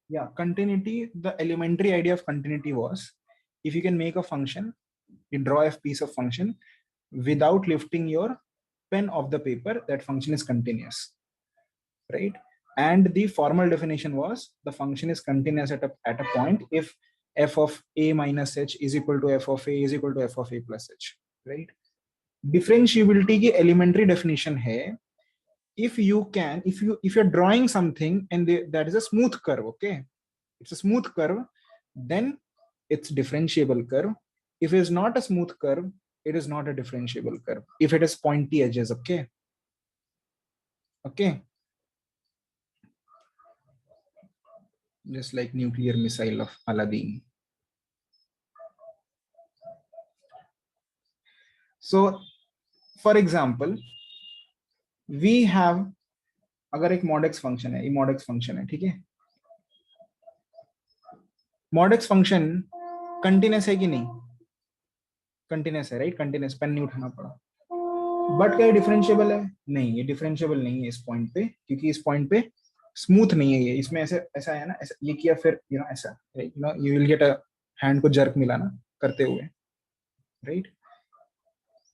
Yeah, continuity, the elementary idea of continuity was, if you can make a function, you draw a piece of function without lifting your pen off the paper, that function is continuous, right? And the formal definition was, the function is continuous at a point if f of a minus h is equal to f of a is equal to f of a plus h, right? Differentiability की elementary definition है, if you're drawing something and that is a smooth curve, okay, it's a smooth curve, then it's differentiable curve. If it is not a smooth curve, it is not a differentiable curve. If it is pointy edges, okay, okay, just like nuclear missile of Aladdin. So for example, we have, अगर एक mod x function है, ये mod x function है, ठीक है, mod x function continuous है कि नहीं? कंटिन्यूस है, राइट? कंटिन्यूस, पेन नहीं उठाना पड़ा। बट क्या डिफरेंशिएबल है? नहीं, ये डिफरेंशिएबल नहीं है इस पॉइंट पे, क्योंकि इस पॉइंट पे स्मूथ नहीं है ये, इसमें ऐसे ऐसा है ना, ऐसा ये किया, फिर ऐसा, you will get a hand को जर्क मिला ना करते हुए, right?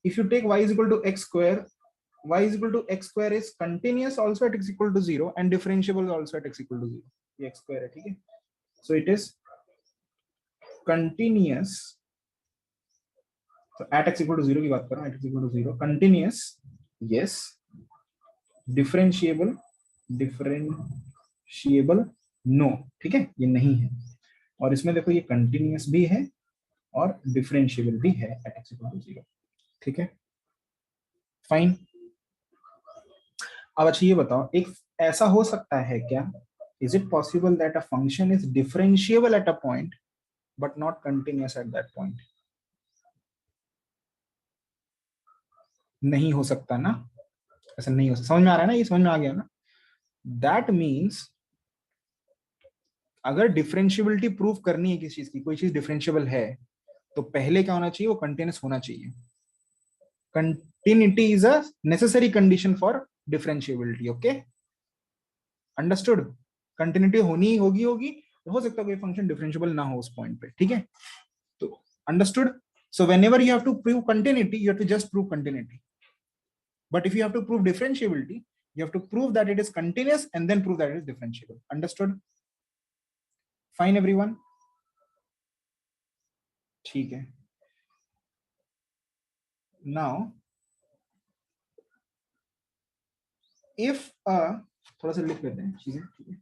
If you take y is equal to x square, y is equal to x square is continuous also at x equal to 0 and differentiable also at x equal to 0. ये x square है, ठीक है? So it is continuous. So at x equal to 0 की बात कर रहा हूँ, at x equal to 0 continuous, yes. Differentiable, differentiable no, ठीक है, ये नहीं है। और इसमें देखो ये continuous भी है और differentiable भी है at x equal to 0, ठीक है, फाइन। अब अच्छा ये बताओ, एक ऐसा हो सकता है क्या, is it possible that a function is differentiable at a point but not continuous at that point? नहीं हो सकता ना, ऐसा नहीं हो सकता। समझ में आ रहा है ना, ये समझ में आ गया ना? दैट मीन्स अगर डिफरेंशियबिलिटी प्रूव करनी है किसी चीज की, कोई चीज डिफरेंशियबल है, तो पहले क्या होना चाहिए? वो कंटिन्यूस होना चाहिए। Continuity is a necessary condition for differentiability, okay, understood? Continuity होनी होगी, हो सकता है कोई फंक्शन डिफरेंशियबल ना हो उस पॉइंट पे, ठीक है? तो understood? So whenever you have to prove continuity, you have to just prove continuity, but if you have to prove differentiability, you have to prove that it is continuous and then prove that it is differentiable. Understood? Fine everyone? ठीक है। Now if थोड़ा सा लिख लेते हैं चीजें, ठीक है?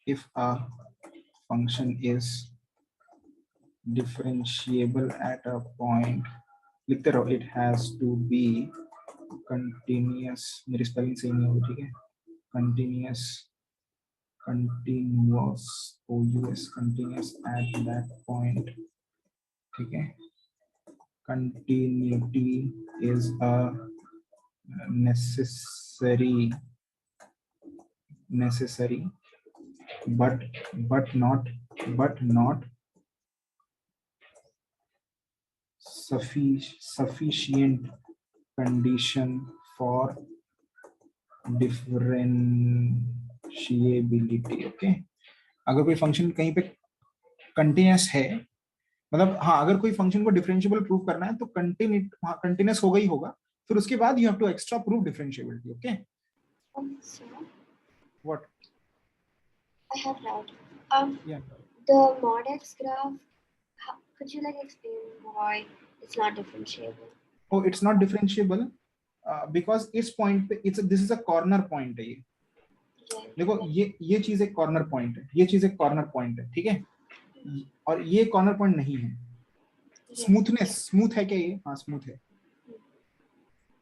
if a function is differentiable at a point, लिखते रहो, it has to be continuous, मेरी स्पेलिंग सही नहीं होगी, ठीक है? continuous continuous at that point, ठीक है? continuity is a necessary but not sufficient condition for differentiability, okay? अगर कोई फंक्शन कहीं पे कंटिन्यूस है, मतलब हाँ, अगर कोई फंक्शन को डिफरेंशियबल प्रूव करना है तो कंटिन्यूस होगा ही होगा, फिर उसके बाद you have to extra prove differentiability, okay? So, what? I have doubt. Yeah. The mod x graph, could you like explain why it's not differentiable? Oh, it's not differentiable because इस point पे this is a corner point है। ये देखो, ये चीज एक corner point है, ये चीज एक कॉर्नर पॉइंट है, ठीक है? और ये कॉर्नर पॉइंट नहीं है। स्मूथ है क्या ये? हाँ, स्मूथ है,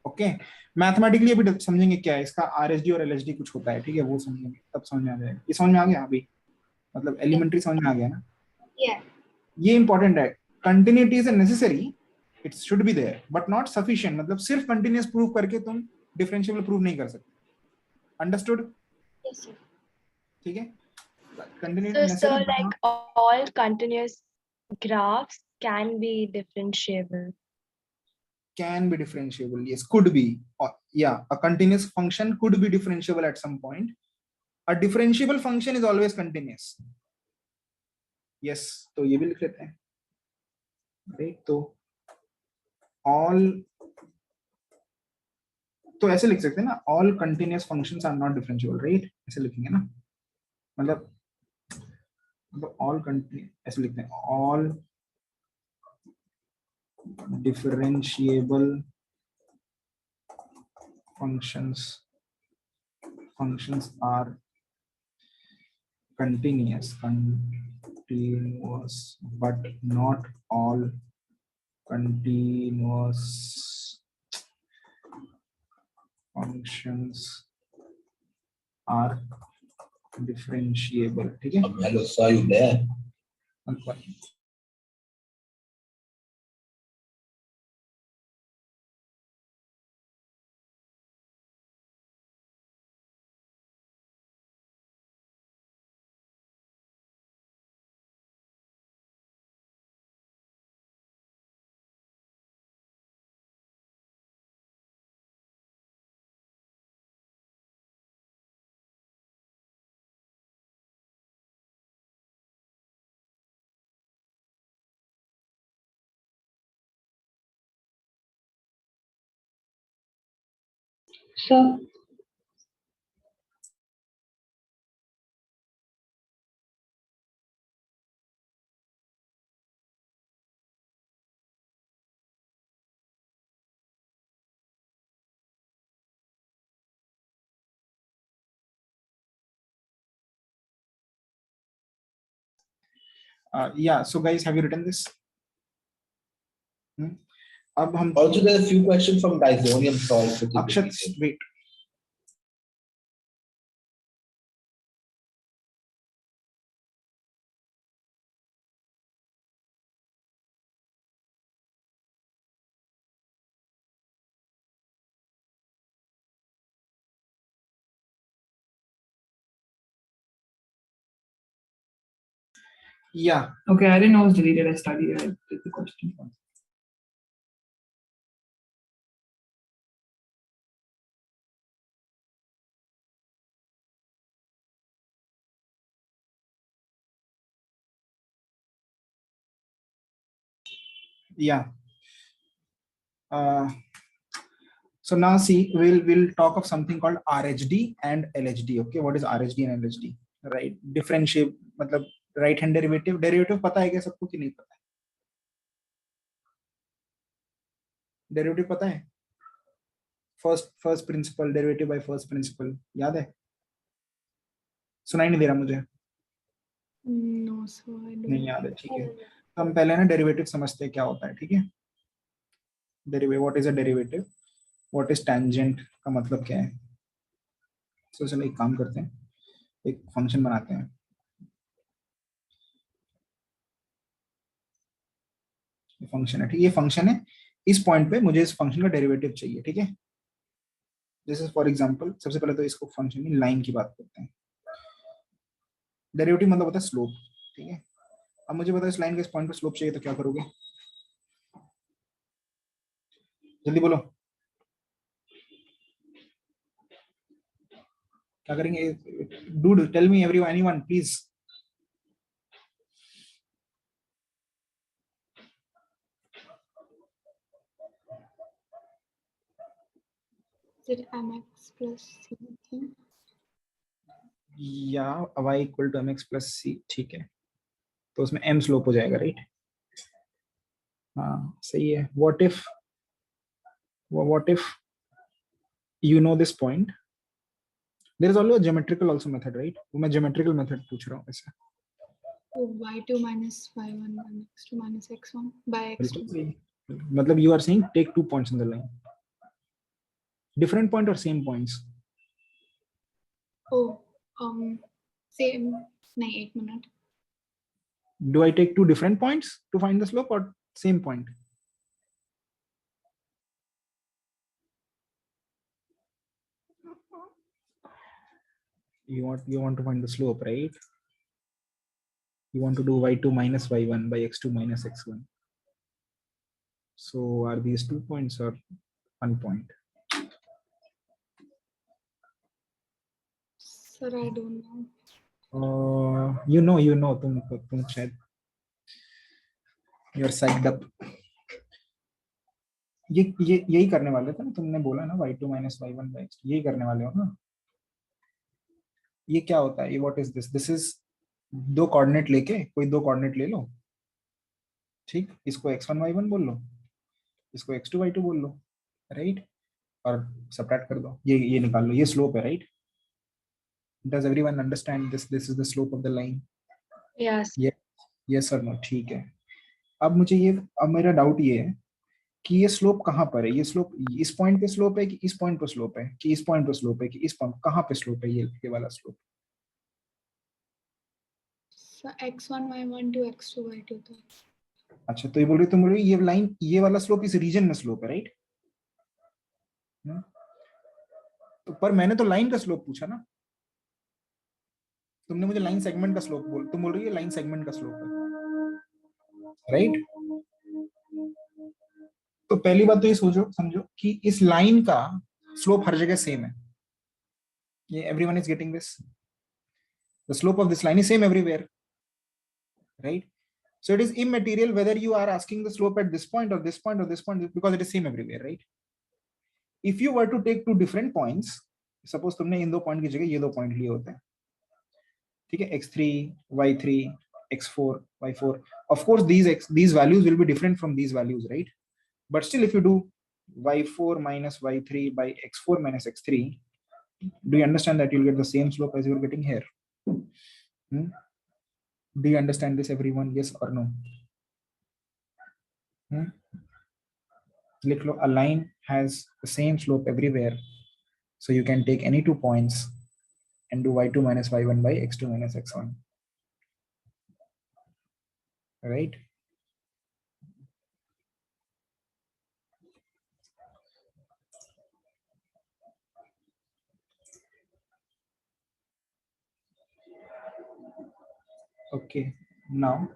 ओके? मैथमेटिकली अभी समझेंगे क्या है इसका, आरएसडी और एलएसडी कुछ होता है, ठीक है? वो समझेंगे, तब समझ में आ जाएगा। ये समझ में आ गया अभी? मतलब एलिमेंट्री समझ में आ गया ना? ये इंपॉर्टेंट है। Continuity is necessary, it should be there but not sufficient. मतलब सिर्फ कंटिन्यूअस प्रूव करके तुम डिफरेंशियबल प्रूव नहीं कर सकते। अंडरस्टूड? Yes, sir. ठीक है? Continuity So like all continuous graphs can be differentiable. Can be differentiable. Yes, could be. Yeah, a continuous function could be differentiable at some point. A differentiable function is always continuous. Yes, तो ये भी लिख लेते हैं. Right, तो all, तो ऐसे लिख सकते हैं ना, all continuous functions are not differentiable, right? ऐसे लिखेंगे ना, मतलब all continuous, ऐसे लिखते हैं, all differentiable functions are continuous, but not all continuous functions are differentiable. ठीक है? Hello, saw you there. So yeah, so guys, have you written this? अब हम Also, there are a few questions from Dysonium solved. Akshat, wait. Yeah. Okay, I didn't know it was deleted. I studied it. I did the question. Yeah. So now see, we'll talk of something called RHD and LHD. Okay, what is RHD and LHD? Right, differentiate, मतलब right hand derivative. Derivative पता है क्या सबको कि नहीं पता है? Derivative पता है? First principle, derivative by first principle, याद है? सुनाई नहीं दे रहा मुझे. no, so I don't. नहीं याद है, ठीक है. तो हम पहले ना डेरिवेटिव समझते हैं क्या होता है, ठीक है? Derivative, what is a derivative, what is tangent का मतलब क्या है? तो चलो एक काम करते हैं, एक फंक्शन बनाते हैं. ये फंक्शन है, ठीक है? ये फंक्शन है, इस पॉइंट पे मुझे इस फंक्शन का डेरिवेटिव चाहिए, ठीक है? जैसे फॉर एग्जांपल, सबसे पहले तो इसको फंक्शन की लाइन की बात करते हैं. डेरिवेटिव मतलब होता है स्लोप, ठीक है? अब मुझे बताओ इस लाइन के इस पॉइंट पे स्लोप चाहिए तो क्या करोगे? जल्दी बोलो, क्या करेंगे? Do tell me everyone, anyone please. Is it mx plus c thing? या y equal to mx plus c, ठीक है? तो उसमें m स्लोप हो जाएगा, राइट? हाँ सही है. What if you know this point, there is also a geometrical also method, right? वो मैं geometrical method पूछ रहा हूँ वैसे. Oh, y2 minus y1 and x2 minus x1 by x2. बिल्कुल सही. मतलब you are saying take 2 points in the line, different point or same points? Oh, same. No, 8 minute. Do I take 2 different points to find the slope or same point? You want to find the slope, right? You want to do y2 minus y1 by x2 minus x1. So are these 2 points or 1 point? Sir, I don't know. You know तुम शायद you're psyched up. ये यही करने वाले थे ना, तुमने बोला ना y2 minus y1 by x, यही करने वाले हो ना. ये क्या होता है, ये what is this? This is दो कोऑर्डिनेट लेके कोई दो कोऑर्डिनेट ले लो, ठीक, इसको x1 y1 बोल लो, इसको x2 y2 बोल लो, राइट, और सबट्रैक्ट कर दो, ये निकाल लो, ये स्लोप है, right? Does everyone understand this is the slope of the line? Yes. Yes और नो? ठीक है. अब मुझे ये, अब मेरा डाउट ये है कि ये स्लोप कहाँ पर है? ये स्लोप इस पॉइंट पे स्लोप है कि इस पॉइंट पे स्लोप है कि इस पॉइंट पे स्लोप है कि इस पॉइंट, कहाँ पे स्लोप है ये वाला slope? So x1 y1 to x2 y2 था. अच्छा, तो ये बोल रही, तुम बोल रही ये लाइन, ये वाला स्लोप इस रीजन में स्लोप है, राइट? तो पर मैंने तो लाइन का स्लोप पूछा ना, तुमने मुझे लाइन सेगमेंट का स्लोप तुम बोल रही है लाइन सेगमेंट का स्लोप है, राइट? तो पहली बात तो ये समझो कि इस लाइन का स्लोप हर जगह सेम है. ये everyone is getting this? The slope of this line is same everywhere, right? So it is immaterial whether you are asking the slope at this point or this point or this point, because it is same everywhere, right? If you were to take two different points, suppose तुमने इन दो point की जगह ये दो point लिए होते हैं, ठीक है, x3 y3 x4 y4, of course these values will be different from these values, right? But still, if you do y4 minus y3 by x4 minus x3, do you understand that you'll get the same slope as you're getting here? Do you understand this, everyone? Yes or no? लिख लो, a line has the same slope everywhere, so you can take any 2 points and do y2 minus y1 by x2 minus x1, right? Okay, now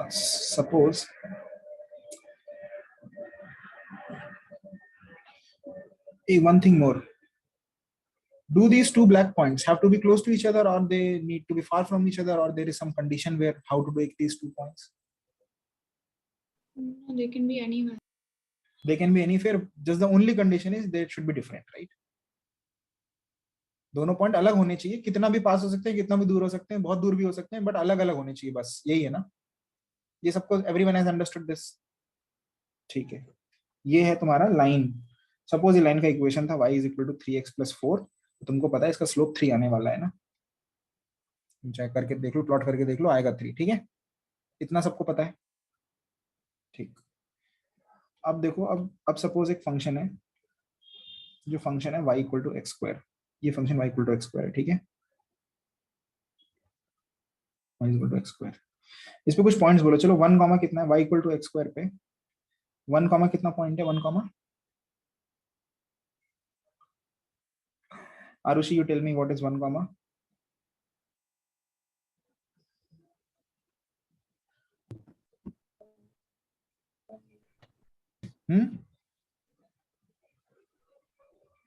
suppose one thing more. Do these two black points have to be close to each other, or they need to be far from each other, or there is some condition where how to take these 2 points? No, they can be anywhere. They can be anywhere, just the only condition is they should be different, right? दोनों point अलग होने चाहिए, कितना भी पास हो सकते हैं, कितना भी दूर हो सकते हैं, बहुत दूर भी हो सकते हैं, बट अलग अलग होने चाहिए, बस यही है ना? ये सबको एवरीवन हैज अंडरस्टूड दिस? ठीक है, ये है तुम्हारा लाइन. सपोज ये लाइन का इक्वेशन था y is equal to 3x + 4, तो तुमको पता है इसका स्लोप 3 आने वाला है ना? चेक करके देख लो, प्लॉट करके देख लो, आएगा 3, ठीक है? इतना सबको पता है, ठीक. अब देखो, अब सपोज एक फंक्शन है, जो फंक्शन है y = x², ये फंक्शन y = x² है, ठीक है? y = x². इस पे कुछ पॉइंट्स बोलो, चलो 1 कॉमा कितना है y = x² पे? 1 कॉमा कितना पॉइंट है? 1 comma, Arushi, you tell me what is 1 comma?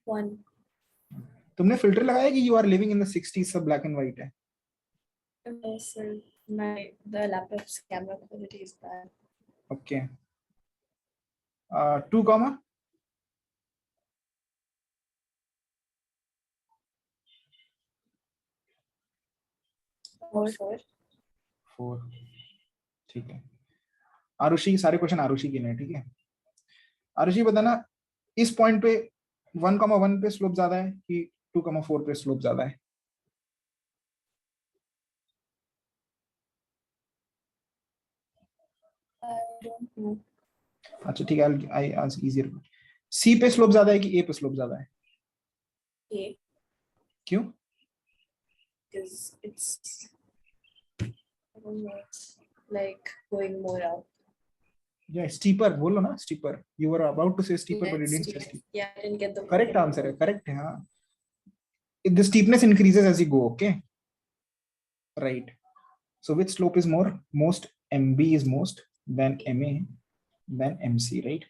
One. तुमने फिल्टर लगाया कि you are living in the 60s, सब black and white है? Yes, sir. The laptop's camera quality is bad. Okay. 2 comma? Four. 4. ठीक है. आरुषि, सारे question Arushi के लिए, ठीक है? आरुषि बताना, इस पॉइंट पे 1,1 पे स्लोप ज्यादा है कि 2,4 पे स्लोप ज्यादा है? I don't know. अच्छा ठीक है, आई आज इजियर. सी पे स्लोप ज्यादा है कि ए पे स्लोप ज्यादा है? A. क्यों? Because it's, I don't know, it's like going more up. Yeah, steeper बोलो ना, steeper. You were about to say steeper, but you didn't say steeper. Yeah, I didn't get the Correct answer है, correct है, हाँ. The steepness increases as you go, okay? Right. So which slope is more? Most MB is most than MA. then MC, right?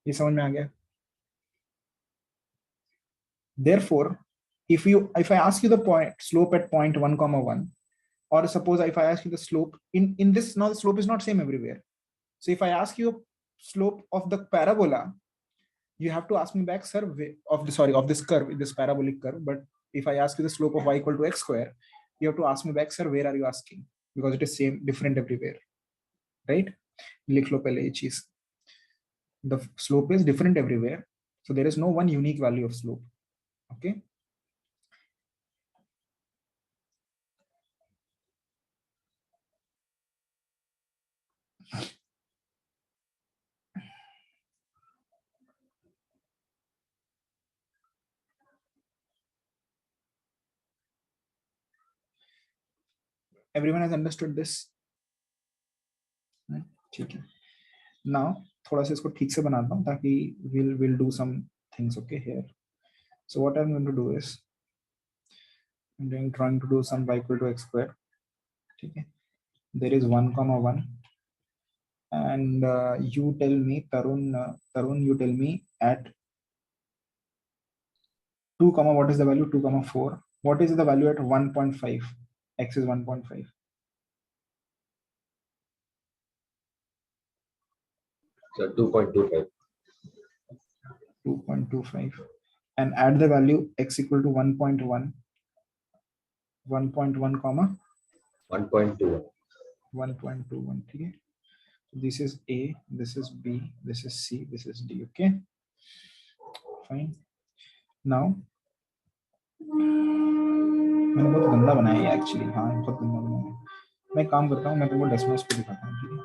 ये समझ में आ गया? Therefore, if I ask you the slope at point 1, 1, or suppose if I ask you the slope in this, now the slope is not same everywhere. So if I ask you a slope of the parabola, you have to ask me back, sir, of this curve, this parabolic curve. But if I ask you the slope of y equal to x square, you have to ask me back, sir, where are you asking? Because it is different everywhere, right? लिख लो पहले ये चीज. The slope is different everywhere, so there is no one unique value of slope. Okay. Everyone has understood this? ठीक है. Now थोड़ा सा इसको ठीक से बनाता हूँ ताकि we'll do some things, okay, here. So what I'm going to do is I'm trying to do some y equal to x square. Okay. There is 1, 1, and you tell me, Tarun, you tell me at 2, what is the value? 2, 4. What is the value at 1.5? X is 1.5. So 2.25. 2.25. And add the value x equal to 1.1. 1.1, 1.21. 1.21. Okay. This is A, this is B, this is C, this is D. Okay. Fine. Now मैंने बहुत गंदा बनाया है actually. हाँ, बहुत गंदा बनाया है. मैं काम करता हूँ, मैं तुमको डेस्मोस पे दिखाता हूँ. ठीक है.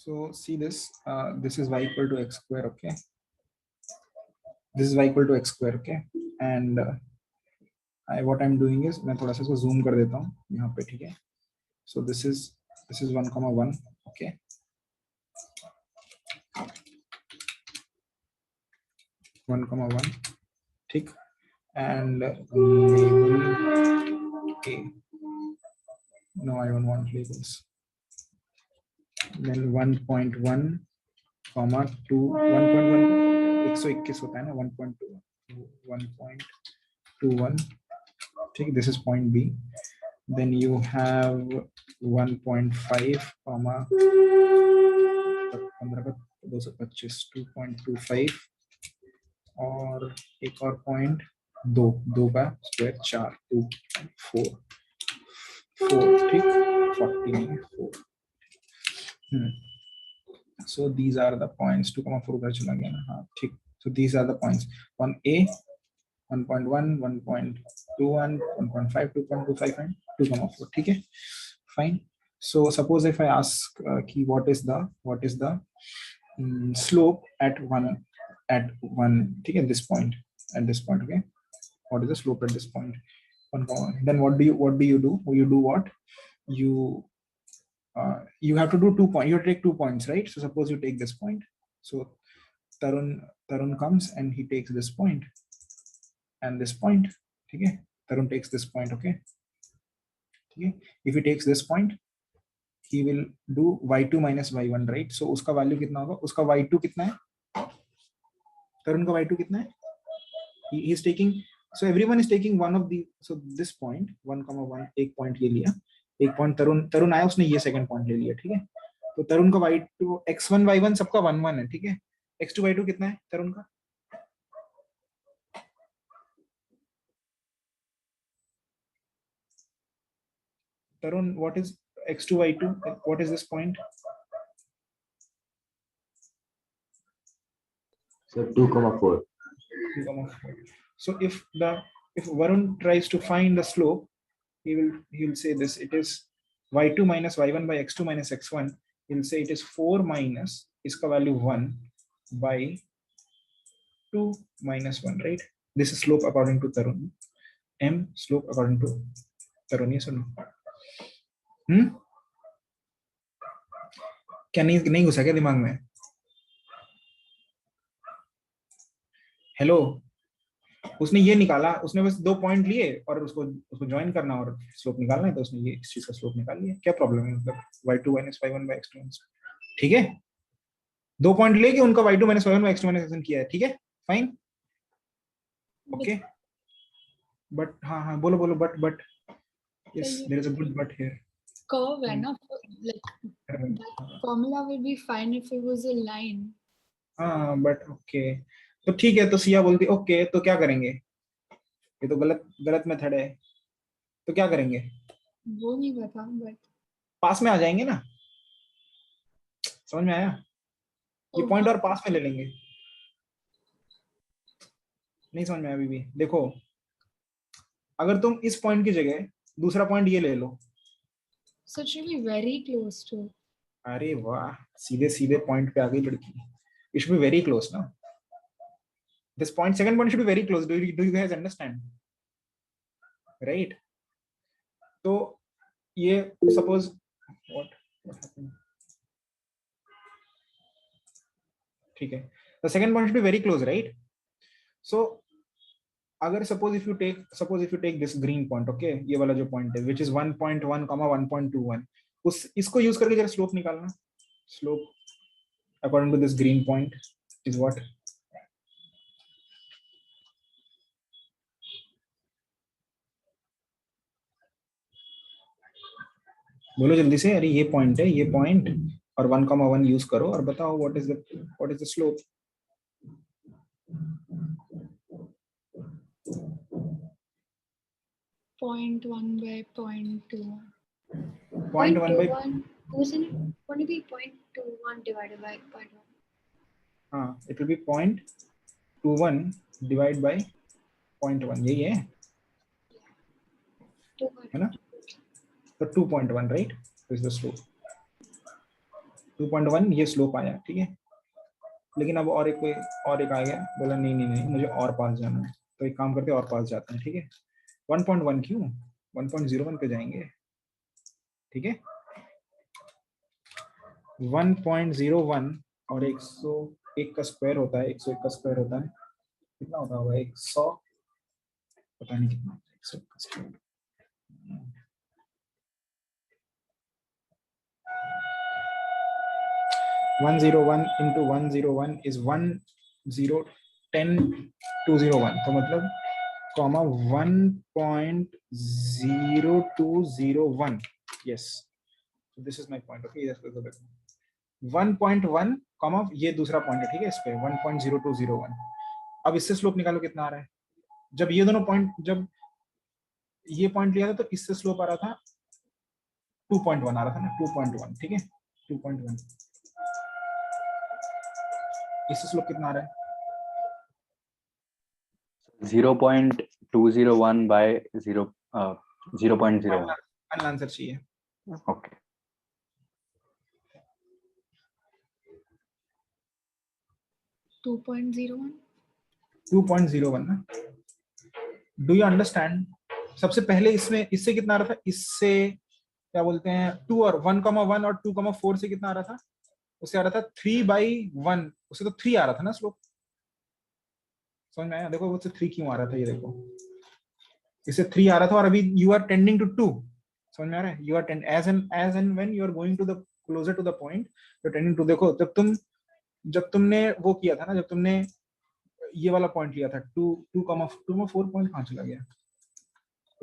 So see this, this is y equal to x square, okay? This is y equal to x square, okay? And what I'm doing is मैं थोड़ा सा इसको zoom कर देता हूँ यहाँ पे, ठीक है? So this is 1, 1, okay? One, ठीक? And label A. No, I don't want labels. Then 1.1, 2, 1.1 121 होता है ना, 1.21. ठीक, this is point B. Then you have 1.5, 2.25 और एक और पॉइंट 2 का स्क्वायर 4, 2, 4, ठीक, 40 नहीं 4. So these are the points. 2,4 उधर चला गया ना. हाँ, ठीक. So these are the points. 1A, 1.1, 1.21, 1.5, 2.25 and 2,4. ठीक है. Fine. So suppose if I ask key what is the slope at one, ठीक है, this point, at this point, okay? What is the slope at this point? 1, then what do you do? You do what? You have to do 2 points. You have to take 2 points, right? So suppose you take this point. So Tarun comes and he takes this point and this point. Okay, Tarun takes this point. Okay. If he takes this point, he will do y2 minus y1, right? So उसका value कितना होगा? उसका y2 कितना है? Tarun का y2 कितना है? He is taking. So everyone is taking one of the. So this point 1, 1, एक point ये लिया. एक पॉइंट तरुण आया, उसने ये सेकंड पॉइंट ले लिया. ठीक है. तो तरुण का y2 x1 y1 सबका 1, 1 है. ठीक है. x2 y2 कितना है तरुण का? Tarun, what is x2 y2? What is this point? So 2,4. 2,4. So if the if Varun tries to find the slope, he will say this, it is y2 minus y1 by x2 minus x1. He'll say it is 4 minus iska value 1 by 2 minus 1, right? This is slope according to Tarun. M slope according to Tarun, yes or no? क्या नहीं घुसा क्या दिमाग में? Hello, उसने ये निकाला, उसने बस 2 पॉइंट लिए और उसको ज्वाइन करना और स्लोप निकालना है, तो उसने ये इस चीज का स्लोप निकाल लिया। क्या प्रॉब्लम है? मतलब y2 minus y1 by x2 minus, ठीक है? 2 पॉइंट लेके उनका y2 minus y1 by x2 minus x1 किया है, ठीक है? Fine, okay. बट हाँ बोलो but yes, there is a good but here. Curve है ना, like that formula will be fine if it was a line. हाँ बट ओके, तो ठीक है, तो सिया बोलती ओके, तो क्या करेंगे? ये तो गलत मेथड है, तो क्या करेंगे? वो नहीं पता, बट पास में आ जाएंगे ना, समझ में आया? ये पॉइंट और पास में ले लेंगे। नहीं समझ में आया अभी भी? देखो, अगर तुम इस पॉइंट की जगह दूसरा पॉइंट ये ले लो, so it should be very close to. अरे वाह, सीधे पॉइंट पे आ गई लड़की। It should be very close, no? This point, second point should be very close. Do you guys understand? Right? So, ये suppose what happened? ठीक है, the second point should be very close, right? So, अगर suppose if you take this green point, okay, ये वाला जो point है, which is 1.1, 1.21, इसको use करके जरा slope निकालना। Slope according to this green point is what? बोलो जल्दी से, अरे ये पॉइंट है, ये पॉइंट और 1,1 यूज करो और बताओ what is the slope? Point 1 by 0.2. 0.1 by 0.21, wasn't it going to be 0.21 divided by 0.1? हाँ, it will be 0.21 divided by 0.1, यही है 2.1. है ना? तो 2.1 राइट इज द स्लोप। 2.1 ये स्लोप आया, ठीक है। लेकिन अब और एक आ गया, बोला नहीं मुझे और पास जाना है, तो एक काम करते और पास जाते हैं, ठीक है। 1.1 क्यों, 1.01 पे जाएंगे, ठीक है। 1.01 और 101 का स्क्वायर होता है, 101 का स्क्वायर होता है, कितना होता होगा? 100, पता नहीं कितना, 101 का स्क्वायर 101 into 101 is 1010201, तो मतलब comma 1.0201, yes, so this is my point, okay, yes, 1.1 comma ये दूसरा पॉइंट है, ठीक है, इस पे 1.0201। अब इससे स्लोप निकालो कितना आ रहा है। जब ये दोनों पॉइंट, जब ये पॉइंट लिया था तो इससे स्लोप आ रहा था 2.1 आ रहा था ना, 2.1, ठीक है, 2.1। इससे स्लोप कितना आ रहा है? 0.201 by 0.01. फाइनल आंसर चाहिए। Okay. Two point 0.01. 2.01 ना, डू यू अंडरस्टैंड? सबसे पहले इससे कितना आ रहा था, इससे क्या बोलते हैं 2 और 1,1 और 2,4 से कितना आ रहा था? उससे आ रहा था 3/1, उससे तो 3 आ रहा था ना स्लोप, समझ में आया? देखो उससे 3 क्यों आ रहा था, ये देखो इससे 3 आ रहा था और अभी यू आर टेंडिंग टू 2, समझ में आ रहा है? You are as and when you are going to the closer to the point you are tending to. देखो जब तुमने वो किया था ना, जब तुमने ये वाला पॉइंट लिया था 2,4 पॉइंट कहाँ चला गया?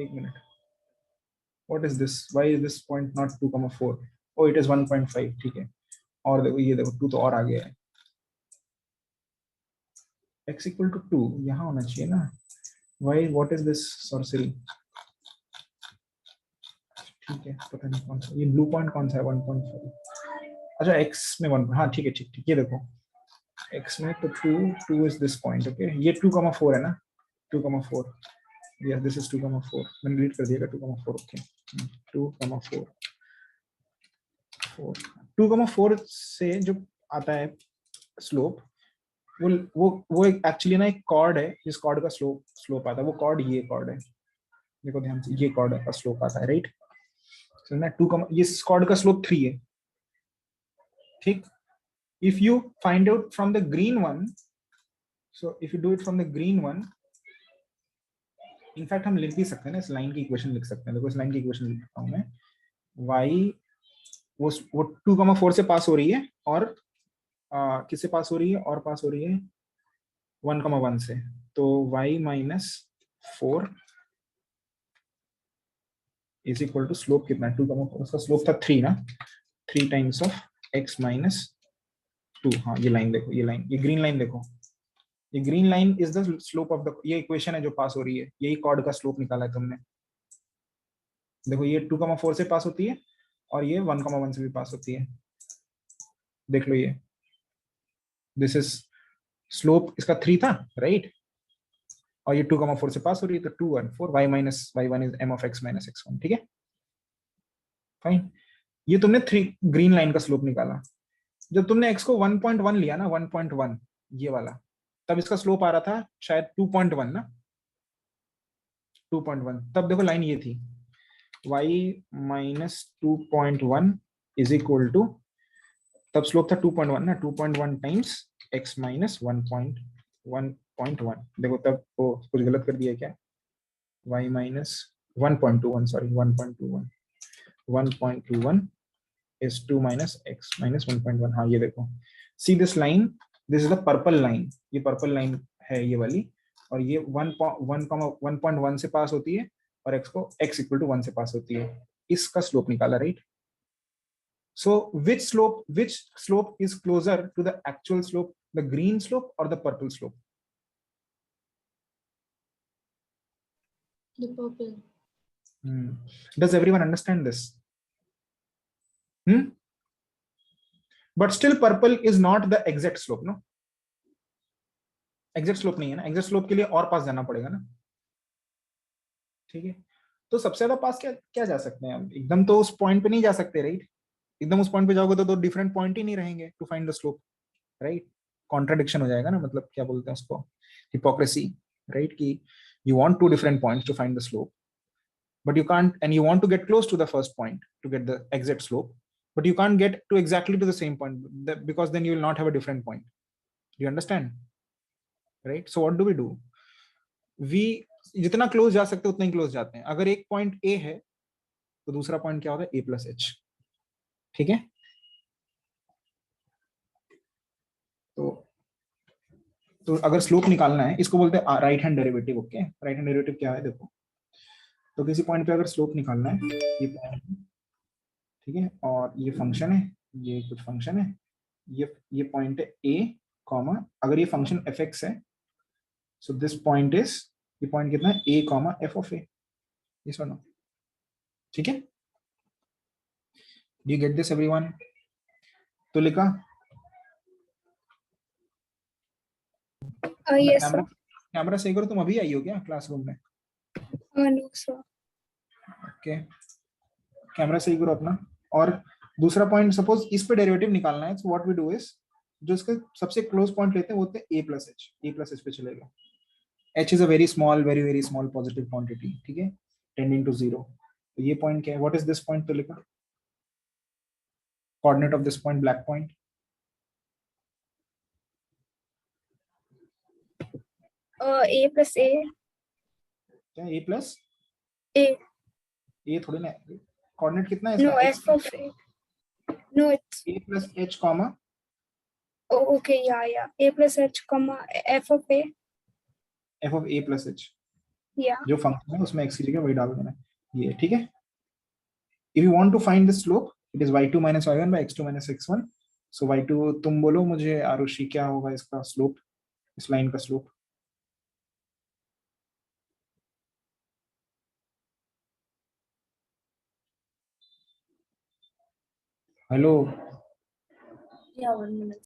एक minute, what is this, why is this point not 2,4? Oh it is 1.5, ठीक है। और देखो ये देखो 2 तो और आ गया है, x equal to 2 यहाँ होना चाहिए ना। Why, what is this sorcery? ठीक है, पता नहीं कौन सा ये ब्लू पॉइंट कौन सा है 1.5। अच्छा x में 1, हाँ ठीक है, ठीक ये देखो x में तो 2 इज दिस पॉइंट, ओके। ये 2,4 है ना, 2,4 Yes, this is 2,4. मैंने delete कर दिया 2,4. Okay. 2,4. 2,4 से जो आता है स्लोप, वो एक्चुअली ना एक कॉर्ड है, जिस कॉर्ड का स्लोप आता है, वो कॉर्ड ये कॉर्ड है, देखो ध्यान से, ये कॉर्ड का स्लोप आता है, राइट? समझना? 2, ये कॉर्ड का स्लोप 3 है, ठीक? If you find out from the green one, so if you do it from the green one, in fact हम लिख भी सकते हैं ना, इस लाइन की इक्वेशन लिख सकते हैं. देखो इस लाइन की इक्वेशन लिखता हूं मैं, y वो 2,4 से पास हो रही है, और किससे पास हो रही है? और पास हो रही है 1,1 से. तो y minus 4 is equal to slope कितना है? 2,4. उसका स्लोप था 3 ना, 3 टाइम्स ऑफ x माइनस 2. हाँ, ये लाइन देखो, ये लाइन, ये ग्रीन लाइन देखो, ये green line is the slope of the, ये इक्वेशन है जो पास हो रही है, यही कॉर्ड का स्लोप निकाला है तुमने. देखो ये 2,4 से पास होती है, और ये 1,1 से भी पास होती है. देख लो, ये दिस इज स्लोप, इसका 3 था, राइट? और ये 2,4 से पास हो रही है, तो 2 1 4, y minus y1 is m of x minus x1. ठीक है, फाइन. ये तुमने 3 ग्रीन लाइन का स्लोप निकाला. जब तुमने x को 1.1 लिया ना, 1.1 ये वाला, तब इसका स्लोप आ रहा था शायद 2.1 ना, 2.1. तब देखो लाइन ये थी, y minus 2.1 is equal to, तब स्लोप था 2.1 ना, 2.1 टाइम्स x माइनस 1.1. देखो तब वो कुछ गलत कर दिया क्या? y minus 1.21, sorry 1.21 is 2 minus x minus 1.1. हाँ, ये देखो, see this line, this is the purple line. ये purple line है ये वाली, और ये 1.1 से पास होती है, और x को x equal to 1 से पास होती है. इसका स्लोप निकाला, right? So which slope is closer to the actual slope, the green slope or the purple slope? The purple. Does everyone understand this? But still purple is not the exact slope, no? Exact slope नहीं है ना, exact slope के लिए और पास जाना पड़ेगा ना. ठीक है, तो सबसे ज्यादा पास क्या जा सकते हैं हम? एकदम तो उस पॉइंट पे नहीं जा सकते, राइट? एकदम उस पॉइंट पे जाओगे तो दो डिफरेंट पॉइंट ही नहीं रहेंगे to find the slope, right? Contradiction हो जाएगा ना, मतलब क्या बोलते हैं उसको, हिपोक्रेसी, राइट? कि you want 2 different points to find the slope, but you can't, and you want to get close to the first point to get the exact slope, but you can't get to exactly to the same point, because then you will not have a different point. Do you understand? Right? So what do? We जितना close जा सकते हैं उतना ही close जाते हैं. अगर एक point A है तो दूसरा पॉइंट क्या होता है? A plus H. ठीक है, तो अगर स्लोप निकालना है, इसको बोलते हैं right hand derivative. Okay, right hand derivative क्या है? देखो, तो किसी पॉइंट पे अगर स्लोप निकालना है, ये पॉइंट है, ठीक है, और ये फंक्शन है, ये कुछ फंक्शन है, ये पॉइंट है a, कॉमा, अगर ये फंक्शन f(x) है, सो दिस पॉइंट इज, ये पॉइंट कितना है? a, comma f of a. ये सुनो, ठीक है? You get this everyone? Tulika, Yes, sir. Camera सही करो. तुम अभी आई हो क्या क्लासरूम में? No, sir. ओके, कैमरा सही करो अपना. और दूसरा पॉइंट, सपोज इस पे डेरिवेटिव निकालना है, so what we do is, जो इसका सबसे क्लोज पॉइंट लेते हैं वो होते हैं a plus h. a plus h पे चलेगा. h is a very small positive quantity, ठीक है, टेंडिंग टू 0. तो ये पॉइंट क्या है? What is this point? तो लिखा coordinate of this point, black point. A plus A. क्या a plus A. a थोड़ी ना, कोऑर्डिनेट कितना है No, इसका? F of A. No, it's a plus h, comma, oh, okay. Yeah. A plus H, comma F of A. f of a plus h. Yeah. जो function है उसमें x की जगह वही डाल देना है, ये, ठीक है. If you want to find the slope, it is y2 minus y1 by x2 minus x1. So y2, तुम बोलो मुझे आरुषि, क्या होगा इसका स्लोप, इस लाइन का slope? Hello, Yeah, 1 minute.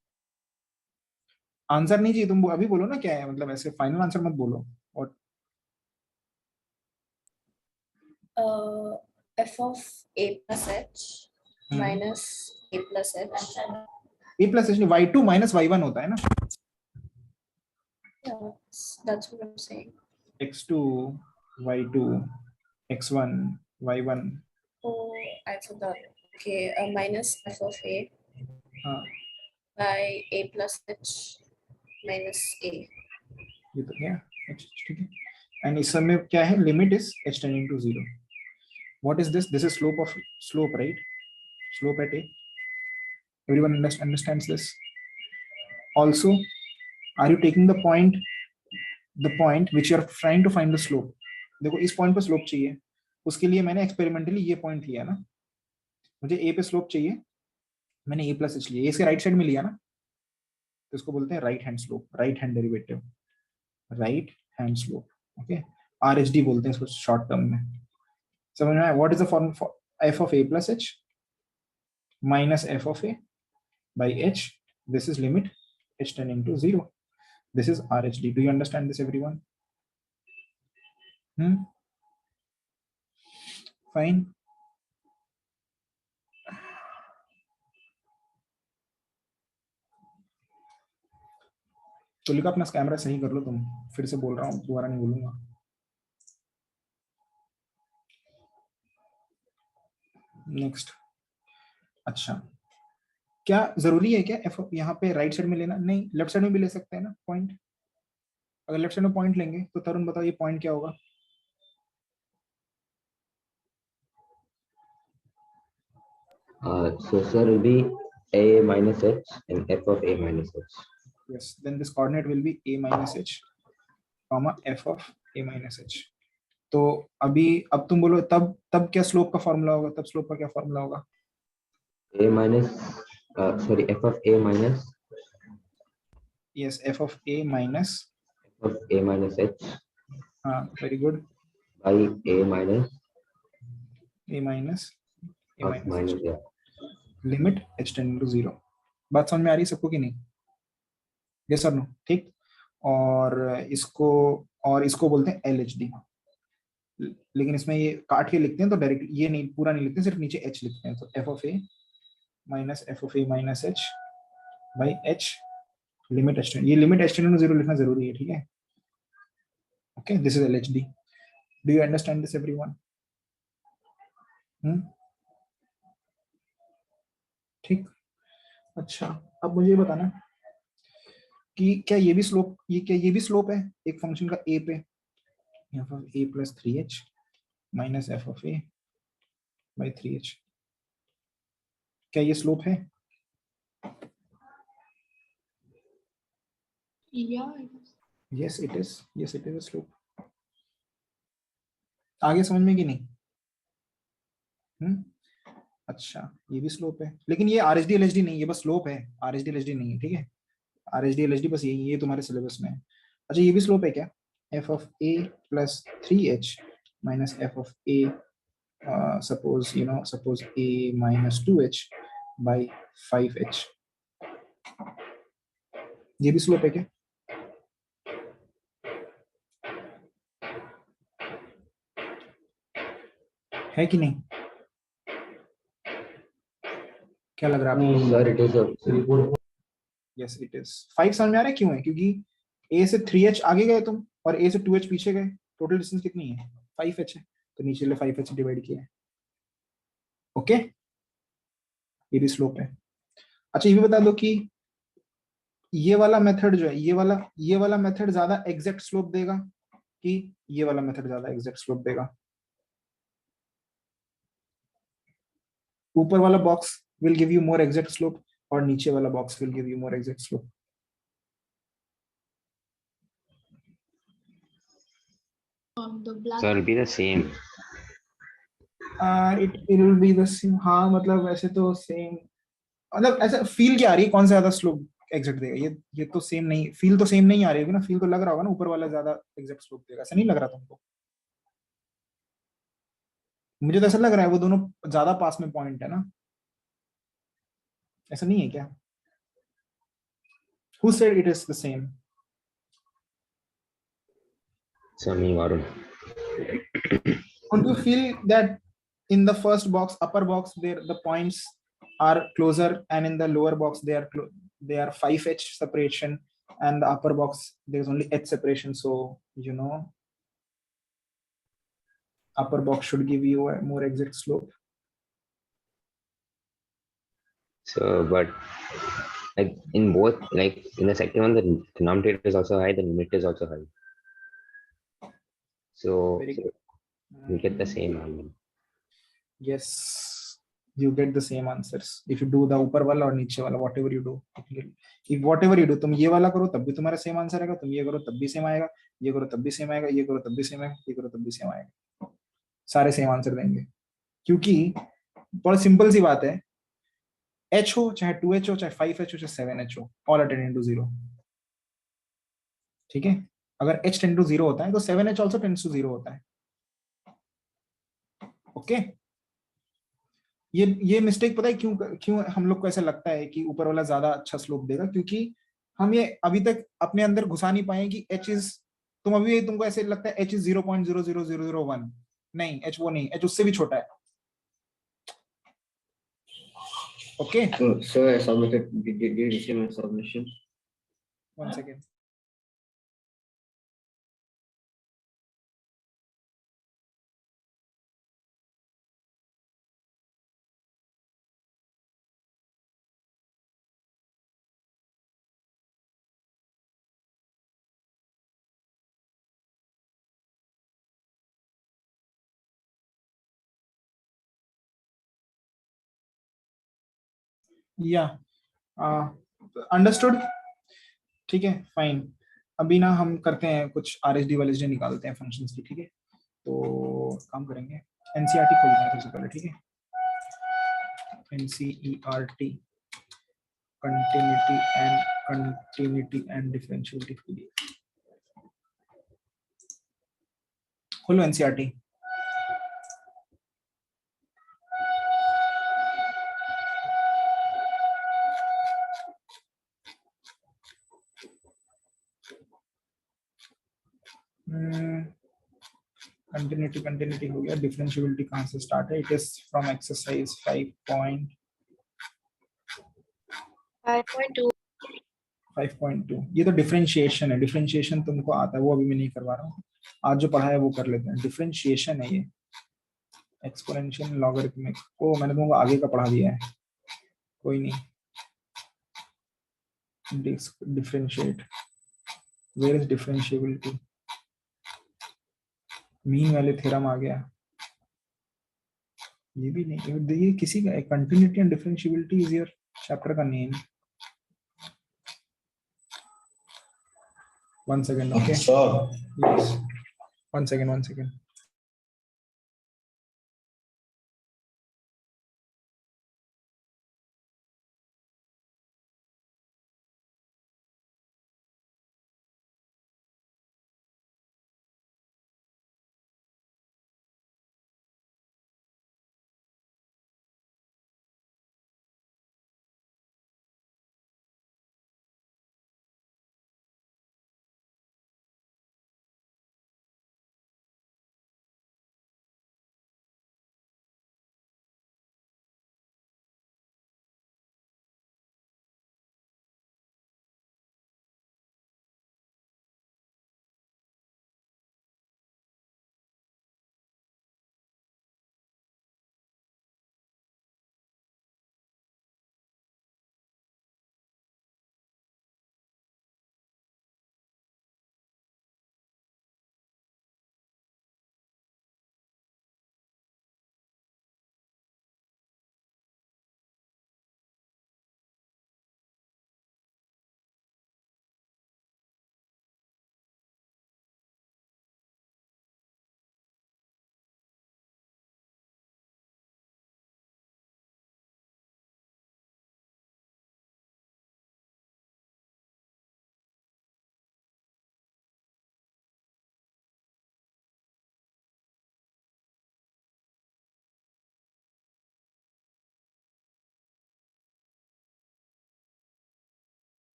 Answer नहीं चाहिए, तुम अभी बोलो ना क्या है, मतलब ऐसे फाइनल आंसर मत बोलो. और f of a plus h minus a plus h. a plus h y2 minus y1 होता है ना, Yeah, that's what I'm saying. x2 y2 x1 y1. Oh, I forgot. Okay, minus f of a हाँ by a plus h minus a. ये तो क्या h ठीक है, and इस सब में क्या है, limit is h tending to 0. What is this? This is slope right, slope at a. Everyone understands this. Also, are you taking the point which you are trying to find the slope? देखो इस point पे slope चाहिए, उसके लिए मैंने experimentally ये point लिया ना, मुझे a पे स्लोप चाहिए, मैंने a प्लस h लिया, इसके राइट साइड में लिया ना, तो इसको बोलते हैं right hand slope, right hand derivative, right hand slope. Okay, RHD बोलते हैं इसको शॉर्ट टर्म में. समझ में आया? What is the form for f of a plus h minus f of a by h? This is limit h tending to 0. This is RHD. Do you understand this, everyone? Fine. Tulika अपना camera सही कर लो तुम, फिर से बोल रहा हूँ, दोबारा नहीं बोलूंगा. नेक्स्ट. अच्छा, क्या जरूरी है क्या एफ यहाँ पे राइट साइड में लेना? नहीं, लेफ्ट साइड में भी ले सकते हैं ना पॉइंट. अगर लेफ्ट साइड में पॉइंट लेंगे तो तरुण बताओ ये पॉइंट क्या होगा? So sir will be a minus h and f of a minus h. Yes, then this coordinate will be a minus h comma f of a minus h. तो अभी अब तुम बोलो तब क्या स्लोप का फॉर्मूला होगा? तब स्लोप का क्या फॉर्मूला होगा? A minus f of a minus Yes, f of a minus h हाँ, very good, by a minus h. Limit h tending to 0. बात समझ में आ रही है सबको कि नहीं? यस और नो? ठीक. और इसको बोलते हैं LHD, लेकिन इसमें ये काट के लिखते हैं तो डायरेक्ट ये नहीं, पूरा नहीं लिखते, सिर्फ नीचे h लिखते हैं. तो f of a minus h by h limit h, ये लिमिट h टेंडिंग टू 0 लिखना जरूरी है, ठीक है? Okay, this is LHD. Do you understand this everyone? ठीक. अच्छा, अब मुझे ये बताना कि क्या ये भी स्लोप है एक फंक्शन का a पे, f of a plus 3h minus f of a by 3h, क्या ये स्लोप है? Yeah, I guess. Yes, it is. Yes, it is a slope. आगे समझ में कि नहीं? अच्छा, ये भी स्लोप है, लेकिन ये RHD LHD नहीं, ये बस स्लोप है, RHD LHD नहीं है, ठीक है? RHD LHD बस ये तुम्हारे सिलेबस में है. अच्छा, ये भी स्लोप है क्या? f of a plus 3h minus f of a suppose a minus 2h by 5h, ये भी स्लोप है क्या? है कि नहीं? क्या लग रहा है आपको? sir it is a yes it is. 5 समझ में आ रहा है क्यों है? क्योंकि a से 3h आगे गए तुम और a से 2h पीछे गए, टोटल डिस्टेंस कितनी है? 5h है, तो नीचे ले 5h डिवाइड किया है. ओके, ये भी स्लोप है. अच्छा, ये भी बता दो कि ये वाला मेथड जो है, ये वाला मेथड ज्यादा एग्जैक्ट स्लोप देगा कि ये वाला मेथड ज्यादा एग्जैक्ट स्लोप देगा? ऊपर वाला box will give you more exact slope और नीचे वाला box will give you more exact slope. The black. So it'll be the same. It will be the same. हाँ, मतलब वैसे तो सेम, मतलब ऐसा फील क्या आ रही है, कौन सा ज्यादा स्लोप एग्जैक्ट देगा? ये तो सेम नहीं, फील तो सेम नहीं आ रही होगी ना, फील तो लग रहा होगा ना ऊपर वाला ज्यादा एग्जैक्ट स्लोप देगा. ऐसा नहीं लग रहा तुमको? मुझे तो ऐसा लग रहा है वो दोनों ज्यादा पास में पॉइंट है ना, ऐसा नहीं है क्या? Who said it is the same? Sami Varun. don't you feel that in the first box, upper box, there the points are closer, and in the lower box they are 5h separation, and the upper box there's only h separation. So you know, upper box should give you a more exact slope. So, but like in both, like in the second one, the denominator is also high, the numerator is also high. So Very good. you get the same answer. Yes, you get the same answers if you do the ऊपर वाला और नीचे वाला, whatever you do. If whatever you do, तुम ये वाला करो तब भी तुम्हारा सेम आंसर आएगा, तुम ये करो तब भी सेम आएगा, ये करो तब भी सेम आएगा, ये करो तब भी सेम आएगा, ये करो तब भी सेम आएगा, सारे सेम आंसर देंगे। क्योंकि बहुत सिंपल सी बात है, h हो चाहे 2h हो चाहे 5h हो चाहे 7h हो, all are 10 into 0. ठीक है, अगर h 10 to 0 होता है तो 7h also 10 to 0 होता है। ओके, ये मिस्टेक पता है क्यों हम लोग को ऐसा लगता है कि ऊपर वाला ज्यादा अच्छा स्लोप देगा, क्योंकि हम ये अभी तक अपने अंदर घुसा नहीं पाए कि h इज, तुमको ऐसे लगता है h इज 0.00001, नहीं, h वो नहीं, h उससे भी छोटा है। Okay, So I submitted. Did you receive my submission? one second. या अंडरस्टूड, ठीक है, फाइन। अभी ना हम करते हैं कुछ RSD वाले निकालते हैं फंक्शंस की, ठीक है। तो काम करेंगे, NCERT खोलते हैं सबसे पहले, ठीक है। NCERT continuity and differentiability PDF, खोलो NCERT। कंटिन्यूटी हो गया, डिफरेंशियबिलिटी कहाँ से स्टार्ट है? It is from exercise 5.2। ये तो डिफरेंशिएशन है, डिफरेंशिएशन तुमको आता है, वो अभी मैं नहीं करवा रहा हूँ, आज जो पढ़ा है वो कर लेते हैं। डिफरेंशिएशन है ये, एक्सपोनेंशियल लॉगरिथमिक, ओ मैंने तुमको आगे का पढ़ा दिया है, कोई नहीं। Differentiate, where is differentiability, mean वाले थ्योरम आ गया, ये भी नहीं, ये किसी का continuity and differentiability is your chapter का name. One second, okay? Sure. Yes. One second.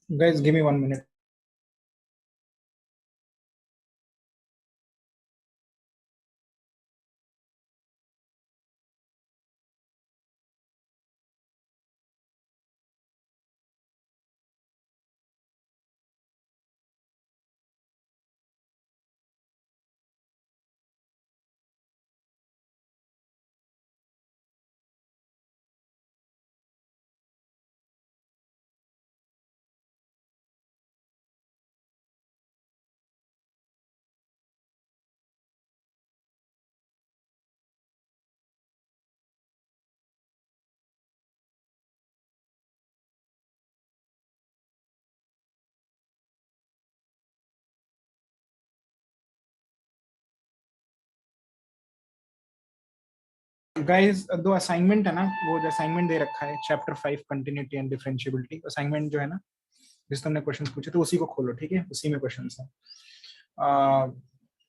Guys, give me 1 minute. Guys दो असाइनमेंट है ना, वो जो असाइनमेंट दे रखा है chapter 5 continuity and differentiability, assignment जो है ना जिस तुमने क्वेश्चंस पूछे तो उसी को खोलो, ठीक है, उसी में क्वेश्चंस है।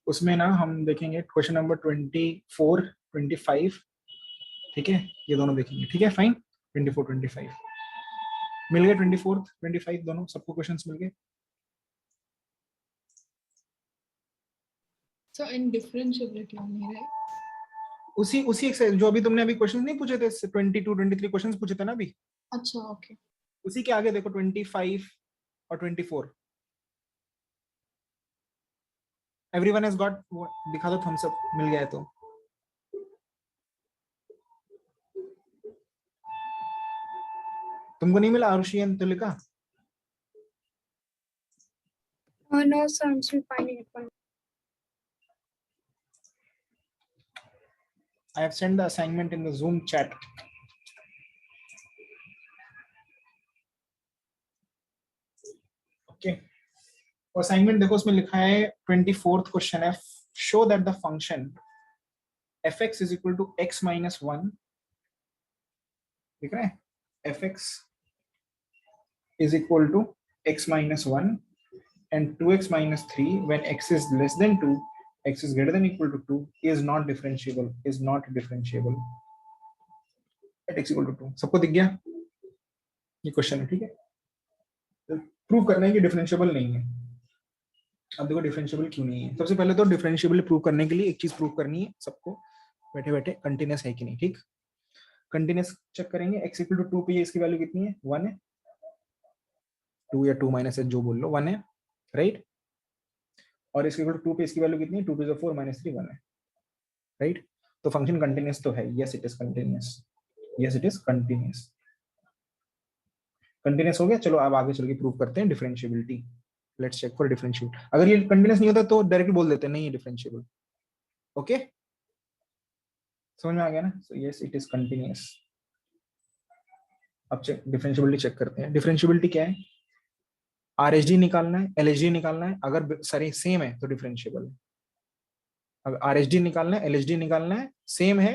उसमें ना हम देखेंगे क्वेश्चन नंबर 24 25, ठीक है, ये दोनों देखेंगे, ठीक है, फाइन। 24 25 मिल गए, 24 25 दोनों, सबको क्वेश्चंस मिल गए। So in differentiability only, right? उसी एक्सरसाइज जो अभी तुमने अभी क्वेश्चंस नहीं पूछे थे, 22 23 क्वेश्चंस पूछे थे ना अभी, अच्छा, okay. उसी के आगे देखो 25 और 24। एवरीवन हैज गॉट, दिखा दो थम्स अप, मिल गया है तो। तुमको नहीं मिला Arushi and Tulika? Oh no, sir, I'm still finding it. I have sent the assignment in the Zoom chat. Okay. Assignment देखो, उसमें लिखा है 24th क्वेश्चन है, show that the function fx is equal to x minus 1, दिख रहा है, fx is equal to x minus 1 and 2x minus 3 when x is less than 2, x is greater than equal to 2 is not differentiable at x equal to 2। सबको दिख गया ये question है, ठीक है, प्रूव करना है कि डिफरेंशिएबल नहीं है। अब देखो डिफरेंशिएबल क्यों नहीं है। सबसे पहले तो डिफरेंशिएबल प्रूव करने के लिए एक चीज प्रूव करनी है सबको बैठे बैठे, कंटिन्यूस है कि नहीं, ठीक। कंटिन्यूस चेक करेंगे, x इक्वल टू 2 पे इसकी वैल्यू कितनी है, 1 है, 2 या 2 माइनस जो बोल लो, 1 है, राइट। और इसके इक्वल टू 2 पे इसकी वैल्यू कितनी है, 2 टू 4 माइनस 3 1 है, राइट। तो फंक्शन कंटिन्यूस तो है, yes it is continuous, yes it is continuous. Continuous हो गया, चलो अब आगे चल के प्रूव करते हैं differentiability. Let's check for differentiable. अगर ये कंटिन्यूस नहीं होता तो डायरेक्टली बोल देते हैं नहीं ये डिफरेंशिएबल। ओके, समझ में आ गया ना। So yes it is continuous. अब चेक डिफरेंशिएबिलिटी चेक करते हैं। डिफरेंशिएबिलिटी क्या है, आरएचडी निकालना है, एलएचडी निकालना है, अगर सारे सेम है तो डिफरेंशिएबल है। अगर आरएचडी निकालना है, एलएचडी निकालना है, सेम है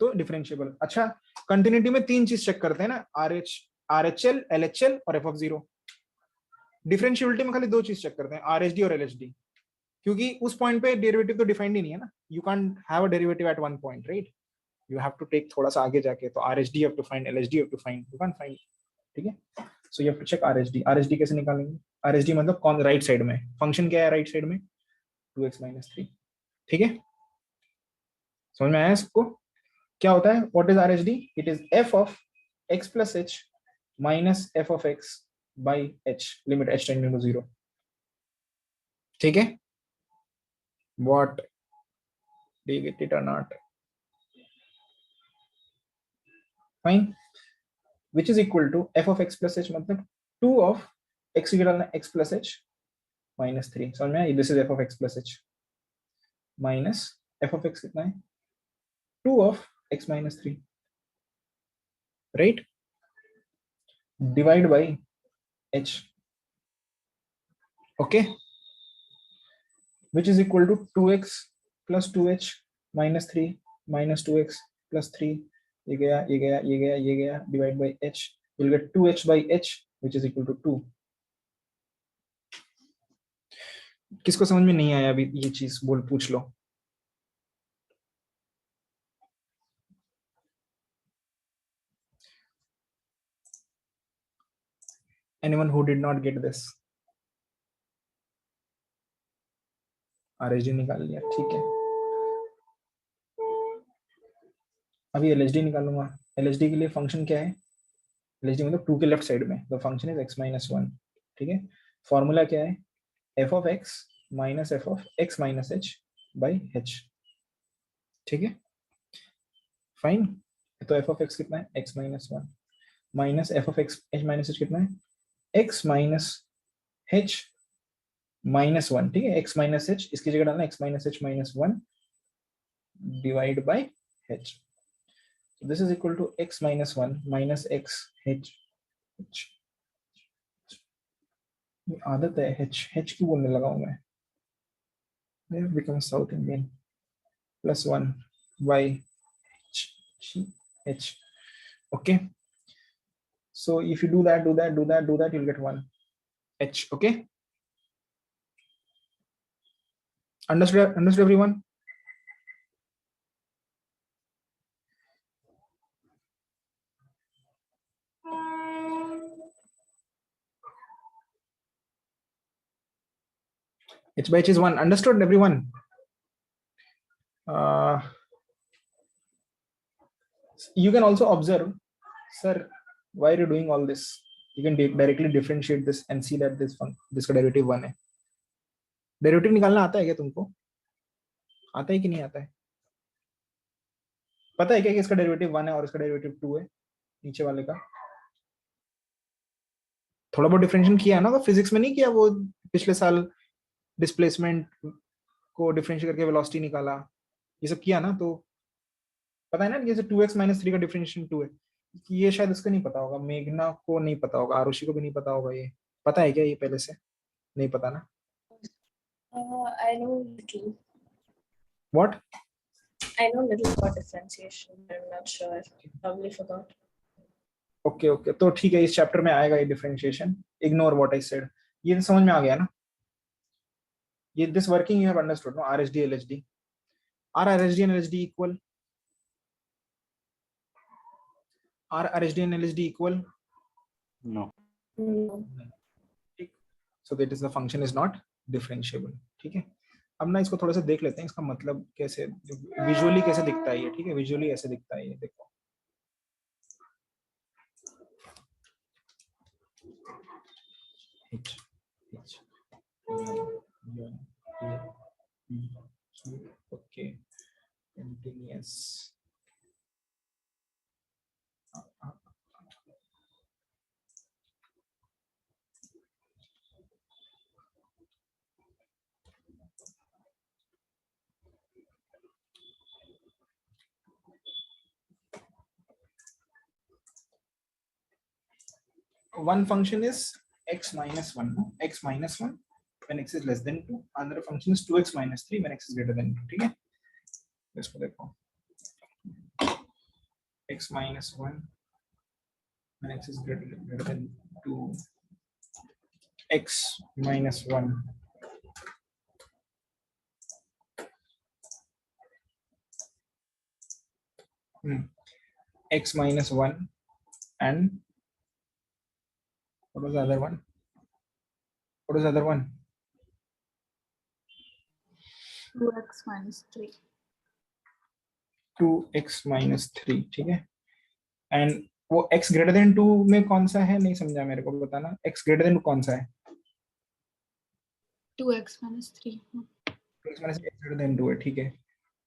तो डिफरेंशिएबल। अच्छा, कंटिन्यूटी में 3 चीज चेक करते हैं ना, आरएचएल, एलएचएल और एफ ऑफ 0। डिफरेंशिएबिलिटी में खाली 2 चीज चेक करते हैं, आरएचडी और एलएचडी, क्योंकि उस पॉइंट पे डेरिवेटिव तो डिफाइंड ही नहीं है ना। You can't have a derivative at one point, right. You have to take थोड़ा सा आगे जाके, तो RHD you have to find, LHD you have to find, you can't find, ठीक है। So you have to check RHD. RHD कैसे निकालेंगे, RHD मतलब कौन राइट साइड में, फंक्शन क्या है राइट साइड में, 2x - 3, ठीक है। समझ में आया सबको क्या होता है, what is RHD, it is f of x plus h minus f of x by h, limit h tending to 0, ठीक है। What, do you get it or not? Fine. Which is equal to f of x plus h, मतलब 2 of x की डालना x plus h minus 3, समझ में आया। This is f of x plus h minus f of x कितना है, 2 of x minus 3, right, divide by h, okay, which is equal to 2x plus 2h minus 3 minus 2x plus 3, ये गया ये गया ये गया ये गया, divide by h, you'll get 2h by h which is equal to 2। किसको समझ में नहीं आया अभी ये चीज, बोल पूछ लो। Anyone who did not get this? RSD निकाल लिया, ठीक है। अभी LHD निकालूंगा। LHD के लिए फंक्शन क्या है? LHD मतलब 2 के लेफ्ट साइड में the function is x minus 1, ठीक है। फॉर्मूला क्या है? f of x minus f of x minus h by h, ठीक है। फाइन, तो f of x कितना है? x minus 1 minus f of x h minus h कितना है? x minus h minus 1, ठीक है। x minus h इसकी जगह डालना x minus h minus 1 divide by h. So this is equal to x minus 1 minus x h. आदत है h क्यों बोलने लगा हूं मैं? They have become South Indian. Plus 1 by h. Okay. So if you do that, you'll get 1 h. Okay. Understood everyone? H by h is 1. Understood everyone? You can also observe, sir, why are you doing all this? You can directly differentiate this and see that this derivative 1 है. Derivative निकालना आता है क्या तुमको? आता है कि नहीं आता है? पता है क्या कि इसका डेरिवेटिव 1 है और इसका डेरिवेटिव 2 है नीचे वाले का? थोड़ा बहुत डिफरेंशिएशन किया ना, तो फिजिक्स में नहीं किया वो पिछले साल डिस्प्लेसमेंट को डिफरेंशिएट करके वेलोसिटी निकाला, ये सब किया ना, तो पता है ना जैसे 2x minus 3 का डिफरेंशिएशन 2 है। ये शायद इसको नहीं पता होगा, मेघना को नहीं पता होगा, आरुषि को भी नहीं पता होगा। ये पता है क्या? ये पहले से नहीं पता ना? I know little. What? I know little about differentiation, but I'm not sure. Probably forgot. Okay तो ठीक है, इस चैप्टर में आएगा ये differentiation. Ignore what I said. ये समझ में आ गया ना? ये this working you have understood no? RSD LHD, are RSD and LHD equal? Are RSD and LHD equal? No. No. So that is the function is not differentiable, ठीक है। अब ना इसको थोड़ा सा देख लेते हैं, इसका मतलब कैसे विजुअली कैसे दिखता है ये, ठीक है। विजुअली ऐसे दिखता है ये, देखो। Okay, continuous. One function is x minus 1, no? X minus 1 when x is less than 2. Another function is 2x minus 3 when x is greater than 2, ठीक है। इसको देखो, x minus 1 when x is greater than 2, x minus 1 x minus 1 and what was the other one? What was the other one? 2x minus 3. 2x minus 3, ठीक है। And वो x greater than 2 में कौन सा है? नहीं समझा, मेरे को बताना। x ग्रेटर देन 2 कौन सा है? 2x minus 3. 2x minus 3 greater than 2 है, ठीक है।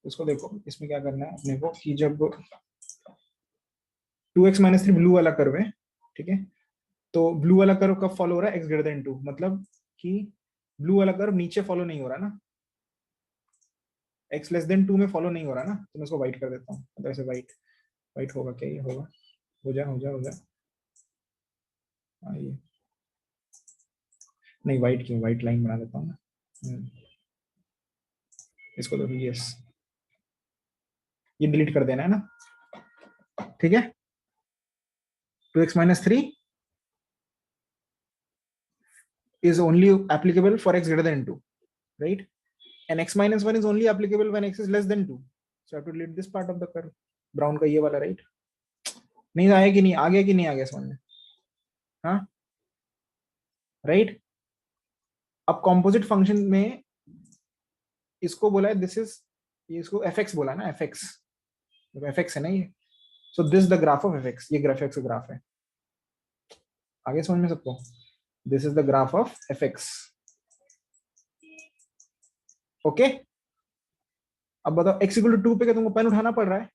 उसको देखो, इसमें क्या करना है अपने को कि जब 2x minus 3 ब्लू वाला कर्व है, ठीक है, तो ब्लू वाला कर्व कब फॉलो हो रहा है? x ग्रेटर देन 2, मतलब कि ब्लू वाला कर्व नीचे फॉलो नहीं हो रहा ना, x लेस देन 2 में फॉलो नहीं हो रहा ना। तो मैं इसको व्हाइट कर देता हूँ, मतलब ऐसे व्हाइट होगा क्या? ये होगा, हो जा ये नहीं, व्हाइट क्यों? व्हाइट लाइन बना देता हूँ ना। इसको तो यस, ये डिलीट कर देना है ना, ठीक है। 2x minus 3 is only applicable for x greater than 2, right? And x minus 1 is only applicable when x is less than 2. So I have to delete this part of the curve, brown का ये वाला, right? नहीं आया कि नहीं आ गया, कि नहीं आ गया समझ में? हाँ, राइट? अब कॉम्पोजिट फंक्शन में इसको बोला है दिस इज, इसको fx बोला ना, fx, fx है ना ये, so this the graph of fx, ये ग्राफ fx का ग्राफ है, आगे समझ में सबको? This is the graph of fx, okay? अब बताओ x इक्वल टू 2 पे क्या तुमको पेन उठाना पड़ रहा है?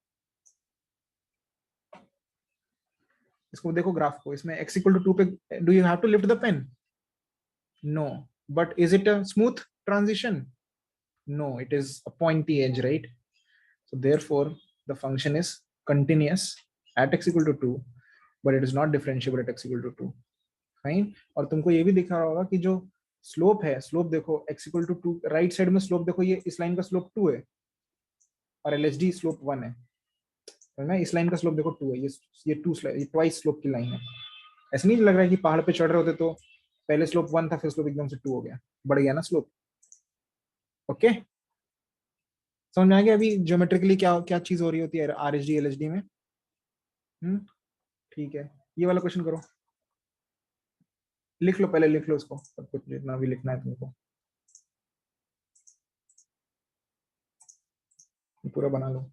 इसको देखो ग्राफ को, इसमें x इक्वल टू 2 पे do you have to lift the pen? No, but is it a smooth transition? No, it is a pointy edge, right? So therefore, the function is continuous at x equal to 2, but it is not differentiable at x equal to 2. Fine. और तुमको ये भी दिखा रहा होगा कि जो slope है, स्लोप देखो x equal to 2, right side में स्लोप देखो, ये इस लाइन का स्लोप 2 है और LHD स्लोप 1 है, समझ में? इस लाइन का स्लोप देखो 2 है, ये 2 ये ट्वाइस स्लोप की लाइन है। ऐसा नहीं लग रहा है कि पहाड़ पे चढ़ रहे होते तो पहले स्लोप 1 था, फिर स्लोप एकदम से 2 हो गया, बढ़ गया ना स्लोप? ओके, समझ में आ गया अभी ज्योमेट्रिकली क्या क्या चीज हो रही होती है RHD LHD में? ठीक है, ये वाला क्वेश्चन करो, लिख लो, पहले लिख लो इसको, सब कुछ जितना भी लिखना है तुमको, पूरा बना लो।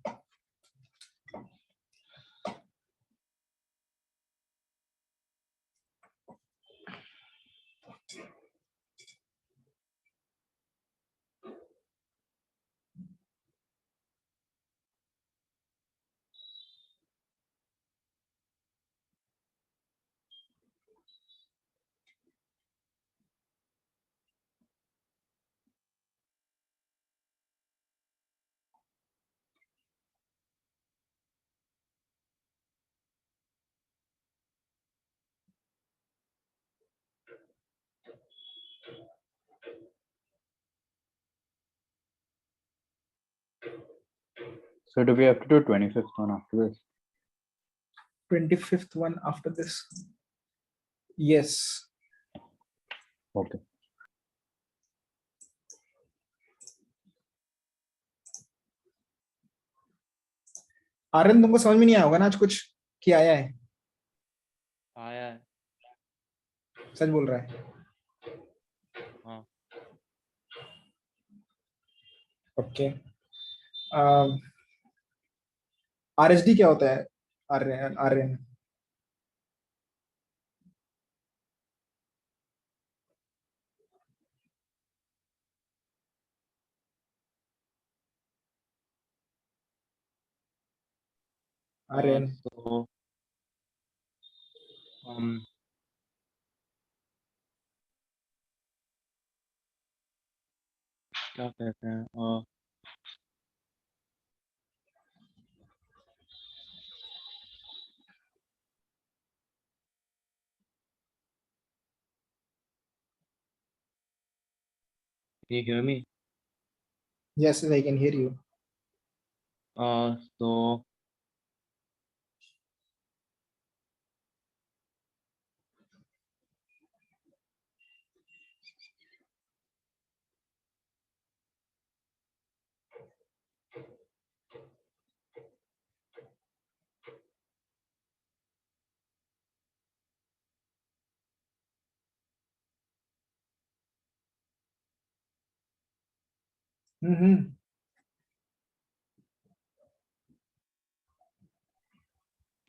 So do we have to do 25th one after this? 25th one after this? Yes. Okay. Aryan, तुमको समझ में नहीं आया होगा ना आज कुछ, कि आया है? आया है। सच बोल रहा है? हाँ। ओके, RHD क्या होता है आर्यन? आर्यन आर्यन तो क्या कहते हैं, can you hear me? Yes, I can hear you. So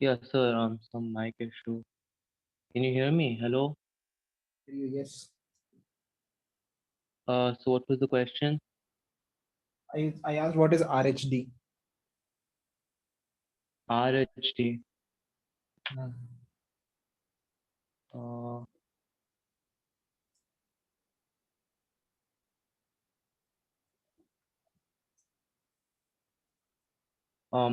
yeah, sir, some mic issue. Can you hear me? Hello. Yes. So what was the question? I asked what is RHD? RHD. Hmm. I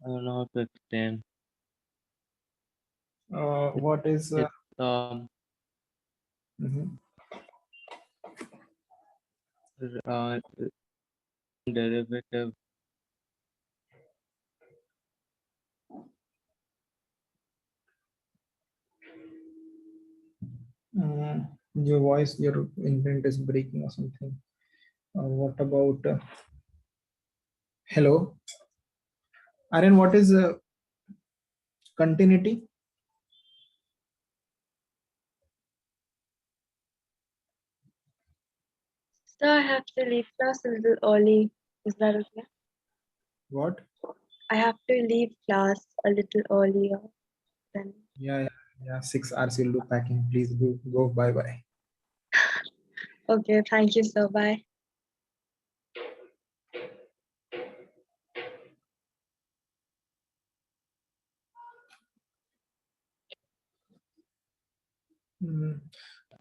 don't know how to explain. What is Mhm. Derivative. Your voice, your internet is breaking or something. What about hello, Aryan? What is continuity? So I have to leave class a little early. Is that okay? What? I have to leave class a little earlier then. Yeah. 6 hours you'll do packing. Please go. Bye bye. Okay, thank you, sir. Bye.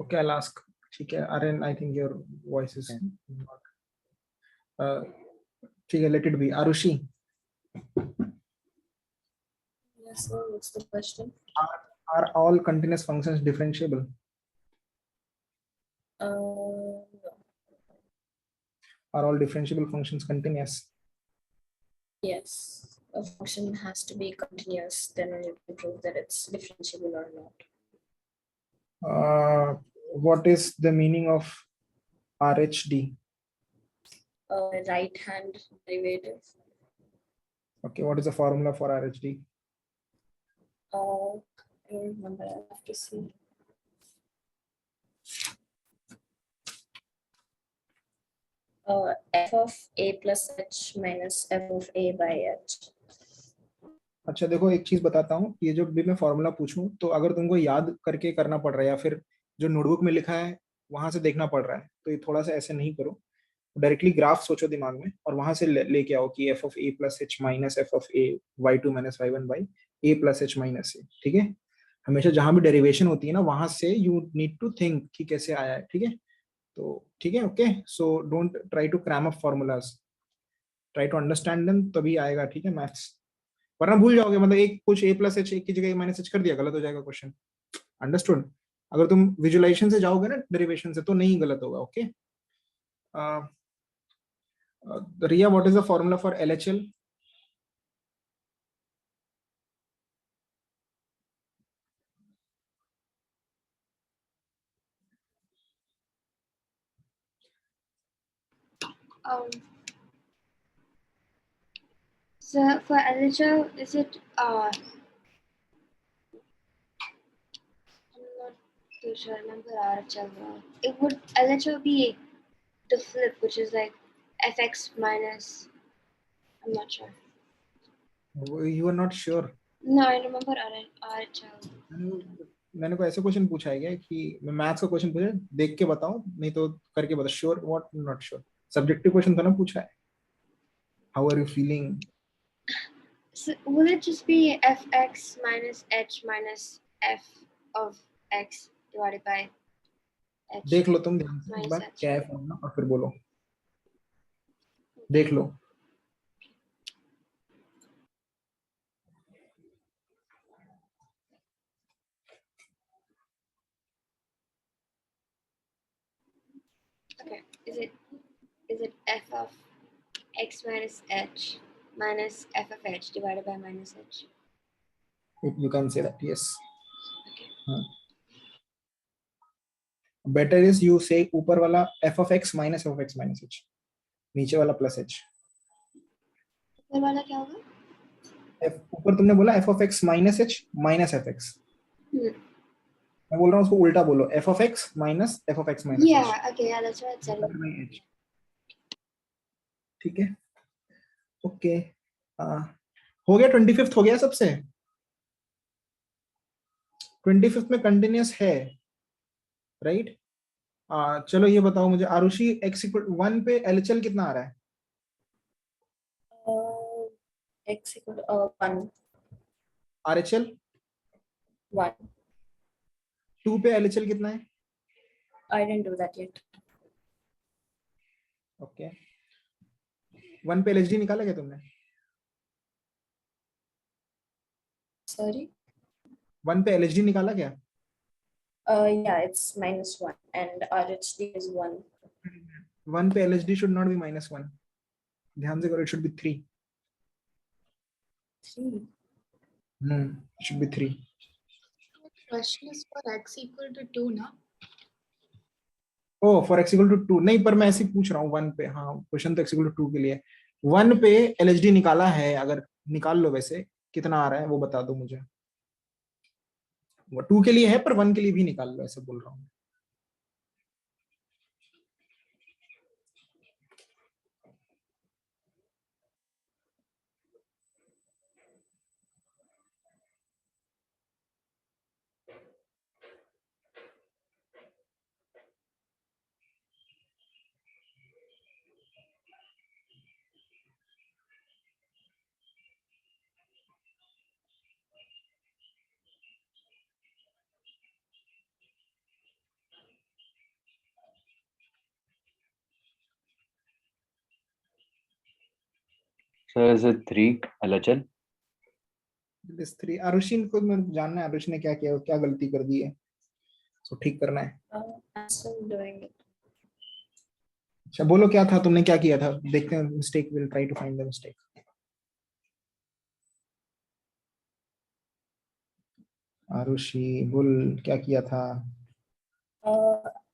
Okay, I'll ask. ठीक है, Aren, I think your voice is not. ठीक है, let it be. Arushi, Yes, sir. What's the question? are all continuous functions differentiable? No. Are all differentiable functions continuous? Yes. A function has to be continuous, then you can prove that it's differentiable or not. What is the meaning of RHD? Right hand derivative. Okay, what is the formula for RHD? I don't remember. I have to see. F of a plus h minus f of a by h. अच्छा देखो, एक चीज बताता हूँ, ये जो भी मैं फॉर्मूला पूछूं तो अगर तुमको याद करके करना पड़ रहा है या फिर जो नोटबुक में लिखा है वहां से देखना पड़ रहा है, तो ये थोड़ा सा ऐसे नहीं करो, डायरेक्टली ग्राफ सोचो दिमाग में और वहां से लेके आओ कि F of A plus H minus F of A Y two minus Y one by A plus H minus A. ठीक है, हमेशा जहां भी डेरिवेशन होती है ना वहां से यू नीड टू थिंक कि कैसे आया है। ठीक है, तो ठीक है, okay, so don't try to cram up formulas, try to understand them, तभी आएगा। ठीक है, मैथ्स, वरना भूल जाओगे, मतलब एक कुछ ए प्लस एच एक की जगह माइनस एच कर दिया, गलत हो जाएगा क्वेश्चन। अंडरस्टूड? अगर तुम विजुअलाइजेशन से जाओगे ना डेरिवेशन से, तो नहीं गलत होगा। Okay, Riya, what is the formula for LHL? So for LHO, is it I'm not too sure. I remember RHL now. It would LHO be the flip, which is like fx minus. I'm not sure. You are not sure? No, I remember RHL. मैंने को ऐसे question पूछा है क्या कि मैं maths का question पूछा, देख के बताओ नहीं तो करके बता। Sure? What? Not sure? Subjective question था ना पूछा है। How are you feeling? So will it just be fx minus h minus f of x divided by h? देख लो तुम ध्यान से एक बार क्या है फॉर्मूला और फिर बोलो, देख लो। Okay, is it f of x minus h minus f of h divided by minus h? You can say that, yes. Okay. Better is you say ऊपर वाला f of x minus f of x minus h, नीचे वाला plus h। ऊपर वाला क्या होगा? ऊपर तुमने बोला f of x minus h minus f x, मैं बोल रहा हूँ उसको उल्टा बोलो, f of x minus f of x minus Yeah, h। okay, yeah, that's what it said. h। ठीक है, ओके, हो गया 25th, हो गया सबसे। 25th में कंटिन्यूअस है, राइट? चलो ये बताओ मुझे आरुषि, x equal 1 पे LHL कितना आ रहा है? X equal to 1. RHL 1. 2 पे LHL कितना है? I didn't do that yet. Okay, 1 पे LHD निकाला क्या तुमने? Sorry? 1 पे LHD निकाला क्या? Yeah, it's -1 and RHD is 1. 1 पे LHD should not be -1, ध्यान से करो, it should be 3. 3. It should be 3. Question is for x equal to 2, na? Oh, for x equal to 2 नहीं, पर मैं ऐसे ही पूछ रहा हूँ 1 पे। हाँ, क्वेश्चन तो x equal to 2 के लिए। 1 पे LHD निकाला है, अगर निकाल लो वैसे कितना आ रहा है वो बता दो मुझे। वो 2 के लिए है पर 1 के लिए भी निकाल लो, ऐसे बोल रहा हूँ। So is it 3 LHL? This 3 Arushi को मैं जानना है आरुषि ने क्या किया, क्या गलती कर दी है, तो ठीक करना है। I'm still doing it. अच्छा बोलो क्या था, तुमने क्या किया था, देखते हैं mistake, will try to find the mistake. Arushi बोल क्या किया था।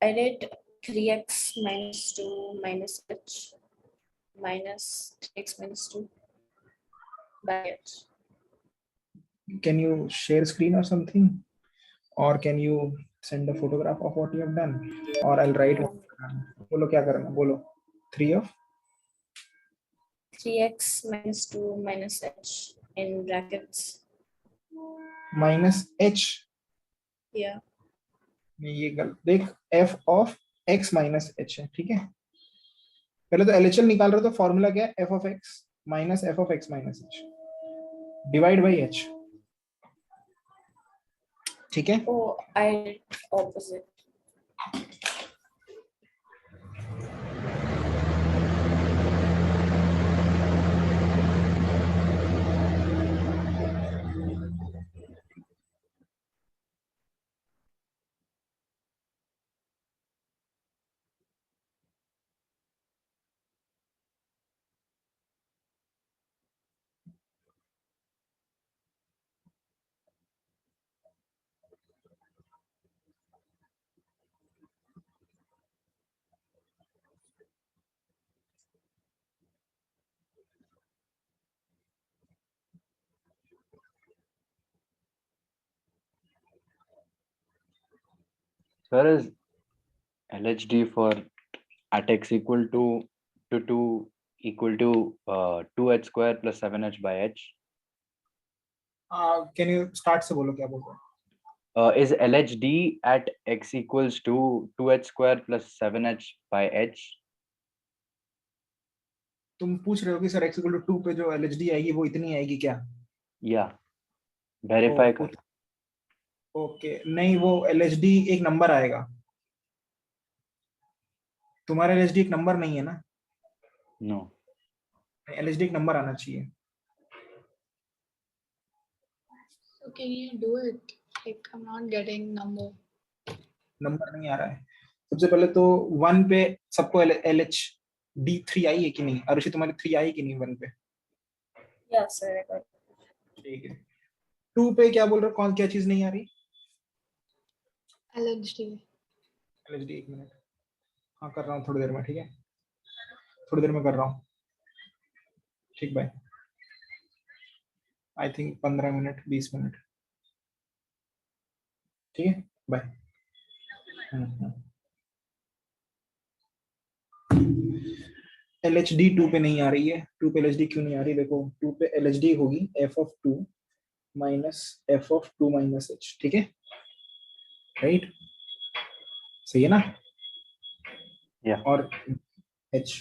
I did 3x minus 2 minus h minus 3x minus 2 by h. Can you share screen or something, or can you send a photograph of what you have done, or I'll write what you've done. बोलो क्या करना, बोलो 3 of 3x minus 2 minus h in brackets. minus h, Yeah. नहीं ये गलत, देख f of x minus h है, ठीक है। पहले तो LHL निकाल रहे हो तो फॉर्मूला क्या है, f of x minus f of x minus h divide by h, ठीक है। Oh, I did opposite. Where is LHD for at x equal to 2 equal to 2h square plus 7h by h? Can you start से बोलो क्या बोल रहे हो। Is LHD at x equals to 2h square plus 7h by h? तुम पूछ रहे हो कि सर x equal to 2 पे जो LHD आएगी वो इतनी आएगी क्या। Yeah. Verify ओ, कर। ओके नहीं, वो LHD एक नंबर आएगा, तुम्हारा LHD एक नंबर नहीं है ना, No. LHD एक नंबर आना चाहिए। So can you do it? Like I'm not getting number. Number नहीं आ रहा है। सबसे पहले तो 1 पे सबको LHD 3 आई है कि नहीं, अरुषि तुम्हारी 3 आई कि नहीं 1 पे। Yeah, sir. I got it. ठीक है, 2 पे क्या बोल रहे हो, कौन क्या चीज नहीं आ रही। LHD. LHD एक मिनट, हाँ कर रहा हूँ थोड़ी देर में, ठीक है थोड़ी देर में कर रहा हूँ, ठीक bye. I think 15 minute 20 minute, ठीक है बाय। LHD 2 पे नहीं आ रही है, 2 पे LHD क्यों नहीं आ रही, देखो 2 पे LHD होगी f of 2 minus f of 2 minus h, ठीक है राइट, सही है ना। Yeah. और h,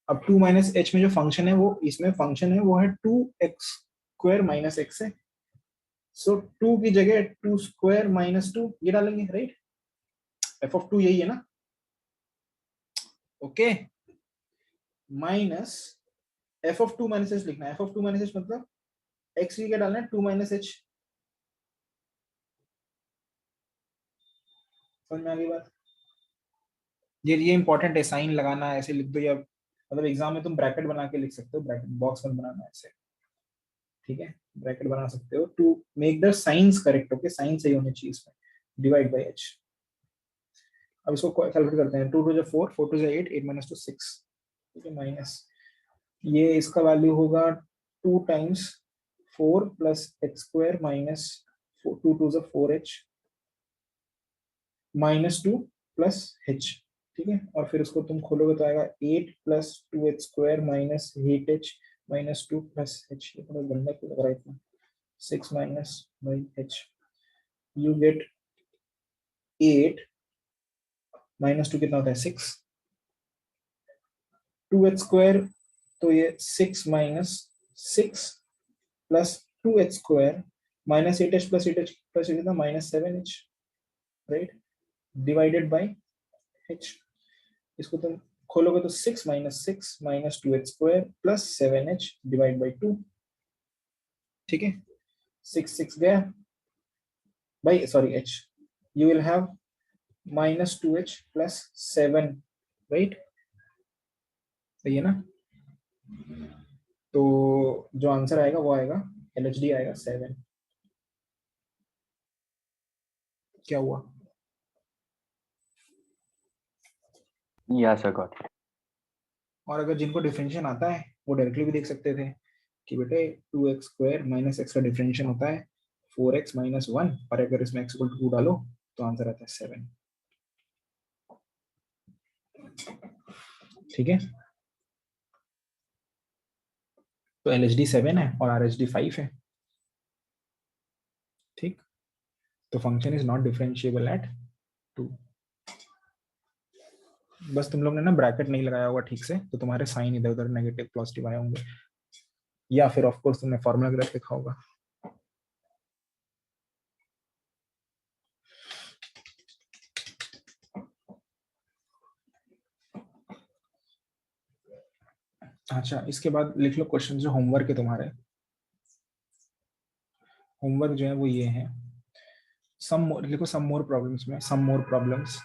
अब 2 माइनस h में जो फंक्शन है वो, इसमें फंक्शन है वो है 2x स्क्वायर माइनस x है, सो 2 की जगह 2 स्क्वायर माइनस 2 ये डालेंगे राइट, f of 2 यही है ना, okay minus f of 2 minus h लिखना है, f of 2 माइनस h मतलब x की क्या डालना है 2 माइनस h, समझ में आ गई बात। ये इंपॉर्टेंट है, साइन लगाना ऐसे लिख दो, या मतलब एग्जाम में तुम ब्रैकेट बना के लिख सकते हो, ब्रैकेट बॉक्स में बनाना ऐसे, ठीक है ब्रैकेट बना सकते हो to make the signs correct, okay sign सही होनी चाहिए इसमें, डिवाइड बाय h। अब इसको कैलकुलेट करते हैं, 2 2 4 4 2 8 8 माइनस 2 6, ठीक है माइनस ये इसका वैल्यू होगा 2 times 4 plus h square minus 2 2 4h minus 2 plus h, ठीक है, और फिर उसको तुम खोलोगे तो आएगा 8 plus 2h square minus 8h minus 2 plus h, ये थोड़ा गंदा क्यों लग रहा है इतना, 6 minus by h, you get 8 minus 2 कितना होता है 6, 2h स्क्वायर तो ये 6 minus 6 plus 2h square minus 8h plus 8h plus कितना minus 7h right, divided by h, इसको तुम खोलोगे तो 6 - 6 - 2h² + 7h डिवाइड बाई 2, ठीक है, 6 गया भाई, sorry h, you will have -2h + 7, right, सही है ना। तो जो आंसर आएगा वो आएगा LHD आएगा 7। क्या हुआ? Yes, I got it. और अगर जिनको डिफरेंशिएशन आता है वो डायरेक्टली भी देख सकते थे कि बेटे 2x² - x का डिफरेंशिएशन होता है 4x - 1, और अगर इसमें x = 2 डालो तो आंसर आता है 7, ठीक है। तो LHD 7 है और RHD 5 है, ठीक। तो function is not differentiable eight 2। बस तुम लोग ने ना ब्रैकेट नहीं लगाया होगा ठीक से, तो तुम्हारे साइन इधर उधर नेगेटिव पॉजिटिव आए होंगे, या फिर ऑफ कोर्स तुमने फॉर्मूला ग्राफ लिखा होगा। अच्छा, इसके बाद लिख लो क्वेश्चन जो होमवर्क है तुम्हारे। होमवर्क जो है वो ये है, लिखो सम मोर प्रॉब्लम्स में, some more problems.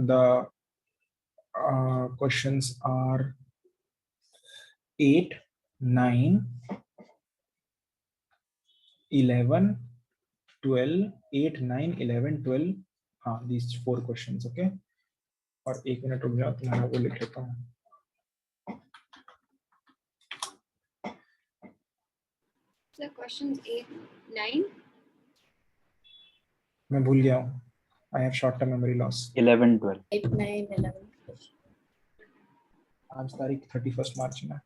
The questions are 8, 9, 11, 12, 8, 9, 11, 12, हाँ, these 4 questions, okay। और 1 मिनट रुक जाओ, तुम्हारा वो लिख लेता हूँ। So questions 8, 9. मैं भूल गया हूँ, I have short term memory loss। 11, 12. 8, 9, 11. आज तारीख 31 मार्च में।